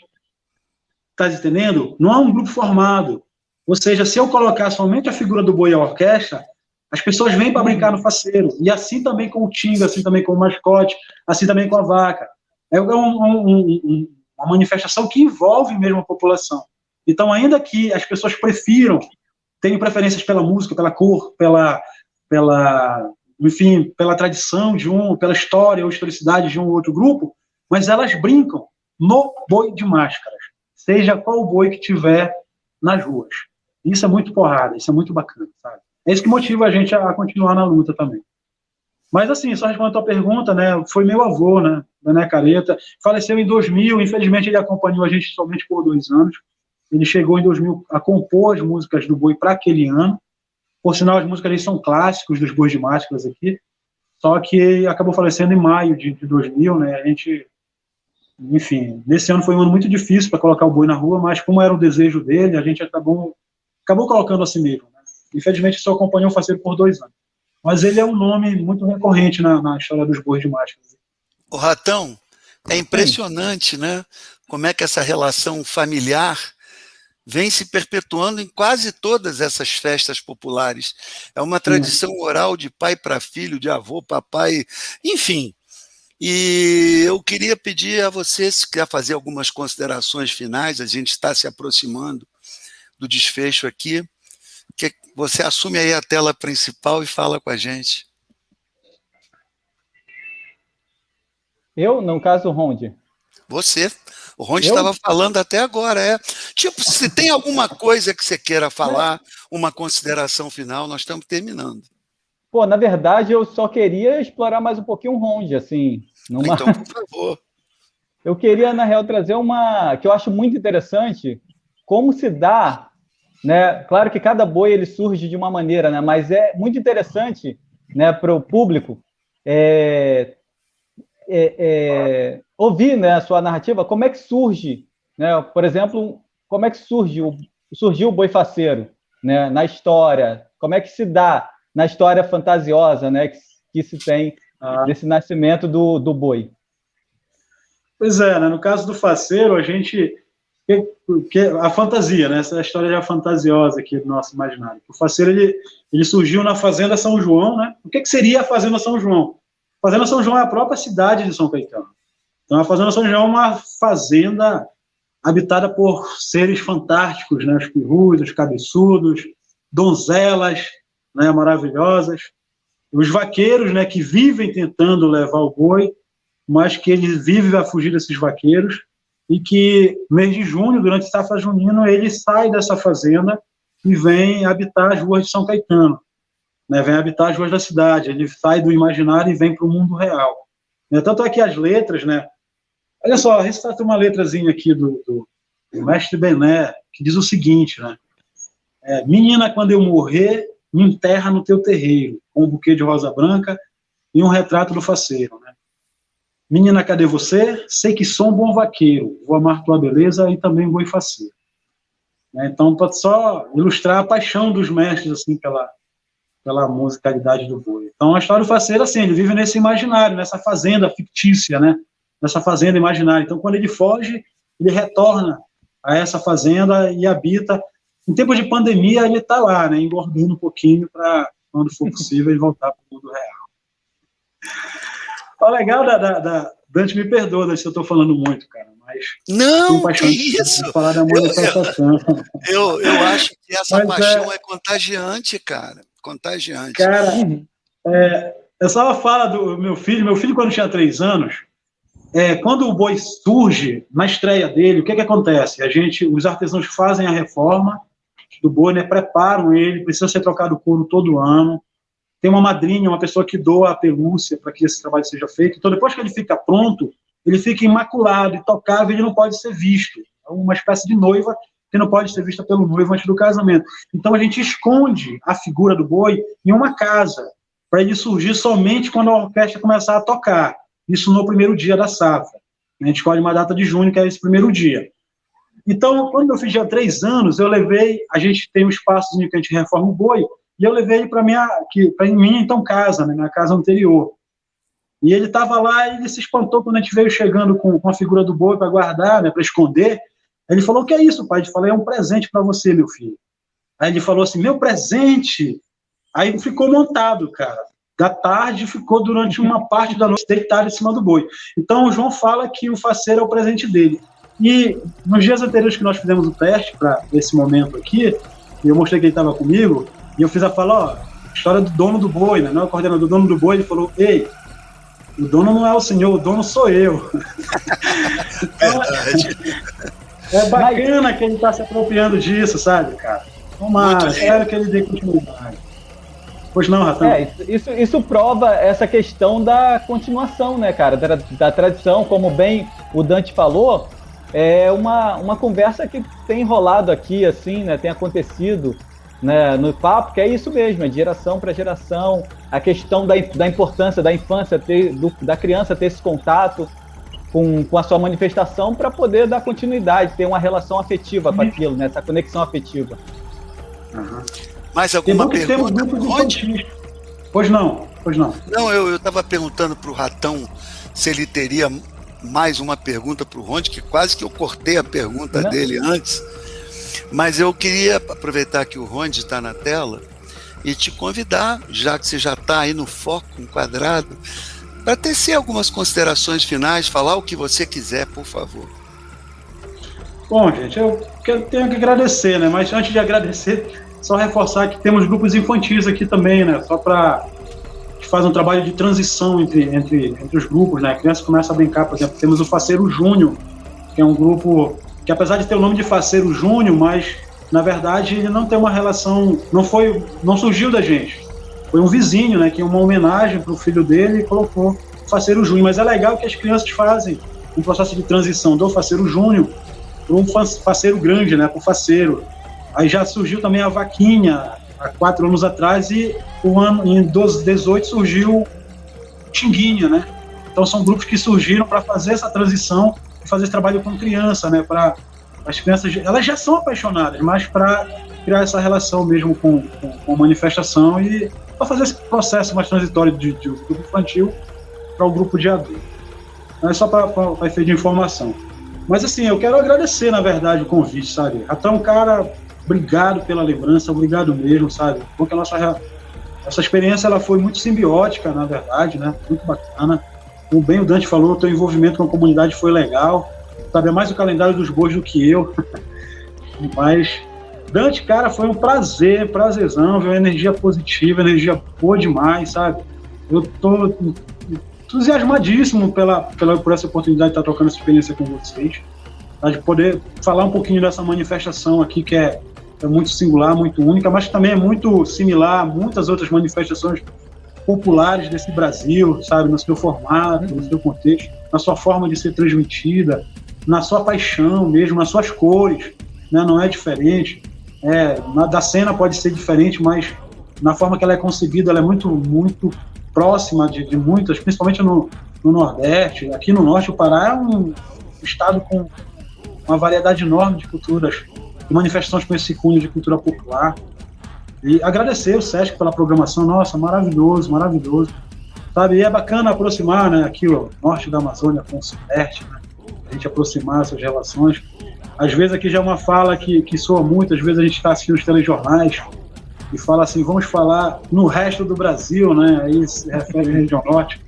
Tá entendendo? Não há um grupo formado. Ou seja, se eu colocar somente a figura do boi e a orquestra, as pessoas vêm para brincar no faceiro. E assim também com o tinga, assim também com o mascote, assim também com a vaca. É uma manifestação que envolve mesmo a população. Então, ainda que as pessoas tenham preferências pela música, pela cor, enfim, pela tradição de pela história ou historicidade de um ou outro grupo, mas elas brincam no boi de máscaras, seja qual o boi que tiver nas ruas. Isso é muito porrada, isso é muito bacana, sabe? É isso que motiva a gente a continuar na luta também. Mas, assim, só respondendo a tua pergunta, né, foi meu avô, né, Bené Careta, faleceu em 2000, infelizmente ele acompanhou a gente somente por 2 anos, ele chegou em 2000 a compor as músicas do boi para aquele ano, por sinal, as músicas ali são clássicos dos bois de máscaras aqui, só que acabou falecendo em maio de 2000, né, a gente, enfim, nesse ano foi um ano muito difícil para colocar o boi na rua, mas como era o desejo dele, a gente acabou colocando assim mesmo, né? Infelizmente só acompanhou o faceiro por 2 anos, mas ele é um nome muito recorrente na história dos bois de máscaras. O Ratão, é impressionante, né, como é que essa relação familiar vem se perpetuando em quase todas essas festas populares. É uma tradição oral de pai para filho, de avô para pai, enfim. E eu queria pedir a você, se quer fazer algumas considerações finais, a gente está se aproximando do desfecho aqui, que você assume aí a tela principal e fala com a gente. Eu, no caso, o Ronde. Você. O Ronde estava falando até agora, Tipo, se tem alguma coisa que você queira falar, uma consideração final, nós estamos terminando. Pô, na verdade, eu só queria explorar mais um pouquinho o Ronde, assim. Então, por favor. Eu queria, na real, trazer uma que eu acho muito interessante, como se dá, né? Claro que cada boi ele surge de uma maneira, né? Mas é muito interessante, né, para o público ouvir, né, a sua narrativa, como é que surge, né? Por exemplo, como é que surgiu o boi faceiro, né, na história, como é que se dá na história fantasiosa, né, que se tem desse nascimento do boi. Pois é, né, no caso do faceiro, a gente... a fantasia, né, essa história já fantasiosa aqui do nosso imaginário. O faceiro, ele surgiu na Fazenda São João, né? O que seria a Fazenda São João? A Fazenda São João é a própria cidade de São Caetano. Então, a Fazenda São João é uma fazenda habitada por seres fantásticos, né? Os pirrus, os cabeçudos, donzelas, né? Maravilhosas. Os vaqueiros, né? Que vivem tentando levar o boi, mas que eles vivem a fugir desses vaqueiros, e que, no mês de junho, durante a safra junina, ele sai dessa fazenda e vem habitar as ruas de São Caetano, né? Vem habitar as ruas da cidade, ele sai do imaginário e vem para o mundo real. Tanto é que as letras, né? Olha só, ressalta uma letrazinha aqui o mestre Bené, que diz o seguinte, né? Menina, quando eu morrer, me enterra no teu terreiro, com um buquê de rosa branca e um retrato do faceiro, né? Menina, cadê você? Sei que sou um bom vaqueiro, vou amar tua beleza e também boi faceiro. Então, para só ilustrar a paixão dos mestres, assim, pela musicalidade do boi. Então, a história do faceiro, assim, ele vive nesse imaginário, nessa fazenda fictícia, né? Nessa fazenda imaginária. Então, quando ele foge, ele retorna a essa fazenda e habita. Em tempo de pandemia, ele está lá, né? Engordando um pouquinho para, quando for possível, ele voltar para o mundo real. O legal Dante, me perdoa, né, se eu estou falando muito, cara, mas... Não, que isso! Falar da manifestação. Eu acho que essa paixão é contagiante, cara. Contagiante. Cara, eu só falo do meu filho quando tinha 3 anos, quando o boi surge, na estreia dele, o que acontece? Os artesãos fazem a reforma do boi, né, preparam ele, precisa ser trocado o couro todo ano, tem uma madrinha, uma pessoa que doa a pelúcia para que esse trabalho seja feito. Então, depois que ele fica pronto, ele fica imaculado, intocável, ele não pode ser visto. É uma espécie de noiva que não pode ser vista pelo noivo antes do casamento. Então, a gente esconde a figura do boi em uma casa, para ele surgir somente quando a orquestra começar a tocar. Isso no primeiro dia da safra. A gente escolhe uma data de junho, que é esse primeiro dia. Então, quando eu fiz já 3 anos, a gente tem um espaço que a gente reforma o boi, e eu levei ele para minha então casa, né, minha casa anterior. E ele estava lá e ele se espantou quando a gente veio chegando com a figura do boi para guardar, né, para esconder. Aí ele falou: o que é isso, pai? Eu falei: é um presente para você, meu filho. Aí ele falou assim: meu presente? Aí ficou montado, cara. Da tarde ficou durante uma parte da noite deitado em cima do boi. Então o João fala que o faceiro é o presente dele. E nos dias anteriores que nós fizemos o teste para esse momento aqui, eu mostrei que ele estava comigo, e eu fiz a fala, história do dono do boi, né? Não, o coordenador do dono do boi, ele falou: ei, o dono não é o senhor, o dono sou eu. Então, é bacana que ele está se apropriando disso, sabe, cara? Tomara, espero que ele dê continuidade. Pois não, Ratão? Isso prova essa questão da continuação, né, cara? Da tradição, como bem o Dante falou, é uma conversa que tem rolado aqui, assim, né? Tem acontecido, né, no papo, que é isso mesmo, é de geração para geração, a questão da importância da infância, da criança ter esse contato com a sua manifestação para poder dar continuidade, ter uma relação afetiva com aquilo, né, essa conexão afetiva. Uhum. Mais alguma pergunta? Pois não. Não, eu estava perguntando para o Ratão se ele teria mais uma pergunta para o Ronde, que quase que eu cortei a pergunta dele antes. Mas eu queria aproveitar que o Ronde está na tela e te convidar, já que você já está aí no foco enquadrado, para tecer algumas considerações finais, falar o que você quiser, por favor. Bom, gente, eu tenho que agradecer, né? Mas antes de agradecer, só reforçar que temos grupos infantis aqui também, né? Só para faz um trabalho de transição entre os grupos, né? A criança começa a brincar, por exemplo, temos o Faceiro Júnior, que é um grupo que, apesar de ter o nome de Faceiro Júnior, mas na verdade ele não tem uma relação, não surgiu da gente, foi um vizinho, né, que é uma homenagem para o filho dele e colocou Faceiro Júnior. Mas é legal que as crianças fazem um processo de transição do Faceiro Júnior para um faceiro grande, né, para o faceiro. Aí já surgiu também a Vaquinha há 4 anos atrás, e em 2018 surgiu o Tinguinha, né? Então são grupos que surgiram para fazer essa transição, fazer esse trabalho com criança, né? Para as crianças, elas já são apaixonadas, mas para criar essa relação mesmo com a manifestação e para fazer esse processo mais transitório de grupo infantil para o grupo de adulto. Não é só para efeito de informação. Mas assim, eu quero agradecer, na verdade, o convite, sabe? Até um cara, obrigado pela lembrança, obrigado mesmo, sabe? Porque essa experiência ela foi muito simbiótica, na verdade, né? Muito bacana. Como bem o Dante falou, o teu envolvimento com a comunidade foi legal. Sabe, é mais o calendário dos bois do que eu. Mas, Dante, cara, foi um prazerzão, viu? Uma energia positiva, energia boa demais, sabe? Eu tô entusiasmadíssimo por essa oportunidade de estar trocando essa experiência com vocês, tá? De poder falar um pouquinho dessa manifestação aqui, que é muito singular, muito única, mas também é muito similar a muitas outras manifestações populares desse Brasil, sabe, no seu formato, no seu contexto, na sua forma de ser transmitida. na sua paixão mesmo, nas suas cores, né? Não é diferente. Da cena pode ser diferente, mas na forma que ela é concebida, ela é muito, muito próxima de muitas, principalmente no Nordeste. Aqui no Norte, o Pará é um estado com uma variedade enorme de culturas, de manifestações com esse cunho de cultura popular. E agradecer o Sesc pela programação, nossa, maravilhoso, maravilhoso. Sabe, e é bacana aproximar, né, aqui o norte da Amazônia com o sudeste, né, a gente aproximar essas relações. Às vezes aqui já é uma fala que soa muito, às vezes a gente está assistindo os telejornais e fala assim, vamos falar no resto do Brasil, né, aí se refere à região norte,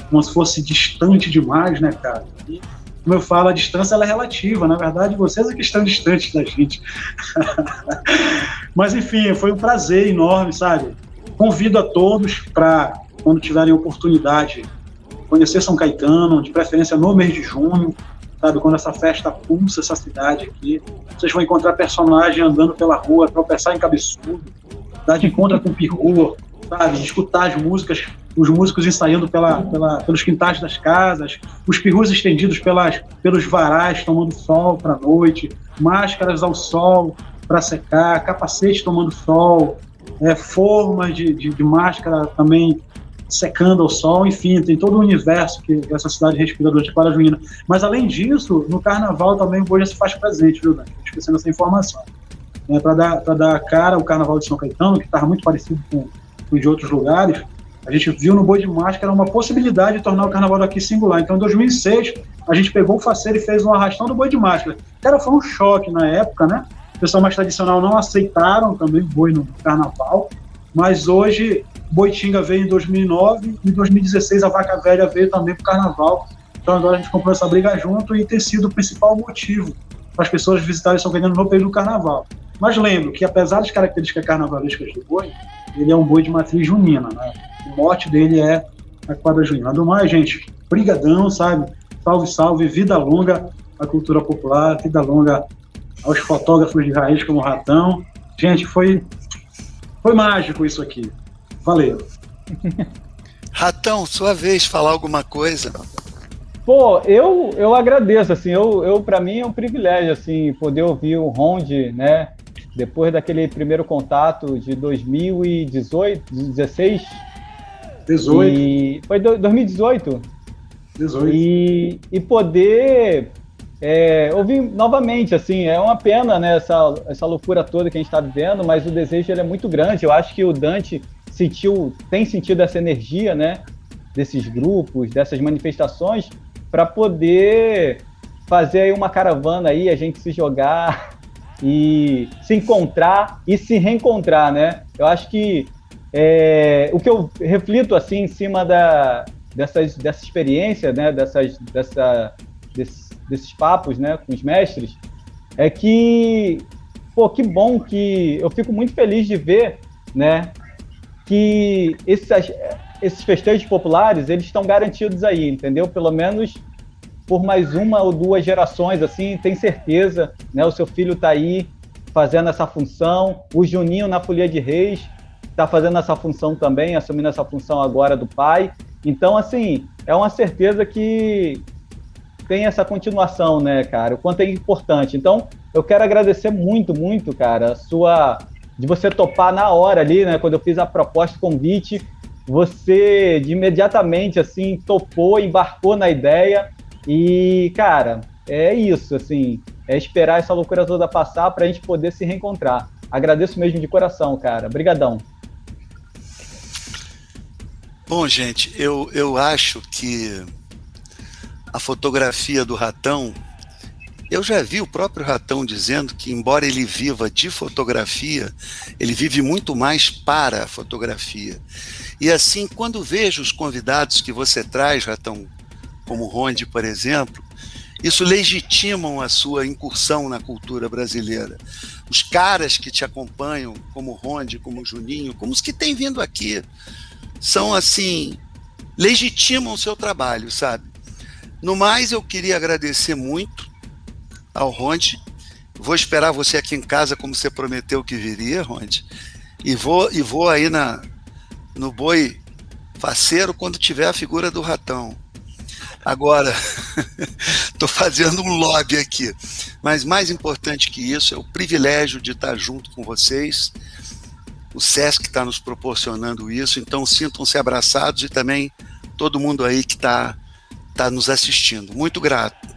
como se fosse distante demais, né, cara. E, como eu falo, a distância ela é relativa, na verdade vocês é que estão distantes da gente. Mas enfim, foi um prazer enorme, sabe. Convido a todos para, quando tiverem oportunidade, conhecer São Caetano, de preferência no mês de junho, sabe, quando essa festa pulsa essa cidade aqui, vocês vão encontrar personagem andando pela rua, tropeçar em cabeçudo, dar de encontro com o peru, sabe, escutar as músicas, os músicos ensaiando pelos quintais das casas, os perus estendidos pelos varais tomando sol para a noite, máscaras ao sol para secar, capacete tomando sol, formas de máscara também secando ao sol, enfim, tem todo o universo que essa cidade respira durante a Quarta Junina. Mas, além disso, no Carnaval também o boi já se faz presente, viu, Dani? Esquecendo essa informação. Para dar cara ao Carnaval de São Caetano, que estava muito parecido com o de outros lugares, a gente viu no Boi de Máscara uma possibilidade de tornar o Carnaval daqui singular. Então, em 2006, a gente pegou o faceiro e fez um arrastão do Boi de Máscara. Cara, foi um choque na época, né? O pessoal mais tradicional não aceitaram também o boi no Carnaval, mas hoje Boitinga veio em 2009 e em 2016 a Vaca Velha veio também para o Carnaval. Então agora a gente comprou essa briga junto e tem sido o principal motivo para as pessoas visitarem São Caetano no período do Carnaval. Mas lembro que, apesar das características carnavalescas do boi, ele é um boi de matriz junina, né? O mote dele é a Quadra Junina. Do mais, gente, brigadão, sabe? Salve, salve, vida longa à cultura popular, vida longa aos fotógrafos de raiz como o Ratão. Gente, foi mágico isso aqui. Valeu. Ratão, sua vez, falar alguma coisa. Pô, eu agradeço, assim, para mim é um privilégio, assim, poder ouvir o Ronde, né, depois daquele primeiro contato de 2018, 16? 18. E foi 2018? 18. E poder ouvir novamente, assim, é uma pena, né, essa loucura toda que a gente está vivendo, mas o desejo ele é muito grande. Eu acho que o Dante tem sentido essa energia, né, desses grupos, dessas manifestações, para poder fazer aí uma caravana aí, a gente se jogar e se encontrar e se reencontrar, né? Eu acho que o que eu reflito assim em cima dessa experiência, né, desses papos, né, com os mestres, é que, pô, que bom que eu fico muito feliz de ver, né, que esses festejos populares, eles estão garantidos aí, entendeu? Pelo menos por mais uma ou duas gerações, assim, tem certeza, né? O seu filho está aí fazendo essa função, o Juninho na Folia de Reis está fazendo essa função também, assumindo essa função agora do pai. Então, assim, é uma certeza que tem essa continuação, né, cara? O quanto é importante. Então, eu quero agradecer muito, muito, cara, de você topar na hora ali, né, quando eu fiz a proposta, o convite, você de imediatamente, assim, topou, embarcou na ideia e, cara, é isso, assim, é esperar essa loucura toda passar pra gente poder se reencontrar. Agradeço mesmo de coração, cara. Brigadão. Bom, gente, eu acho que a fotografia do Ratão, eu já vi o próprio Ratão dizendo que, embora ele viva de fotografia, ele vive muito mais para a fotografia. E assim, quando vejo os convidados que você traz, Ratão, como o Ronde, por exemplo, isso legitimam a sua incursão na cultura brasileira. Os caras que te acompanham, como o Ronde, como o Juninho, como os que têm vindo aqui, são assim, legitimam o seu trabalho, sabe? No mais, eu queria agradecer muito ao Ronde. Vou esperar você aqui em casa, como você prometeu que viria, Ronde. E vou aí no boi faceiro quando tiver a figura do Ratão. Agora, Estou fazendo um lobby aqui. Mas mais importante que isso é o privilégio de estar junto com vocês. O SESC está nos proporcionando isso, então sintam-se abraçados, e também todo mundo aí que está nos assistindo. Muito grato.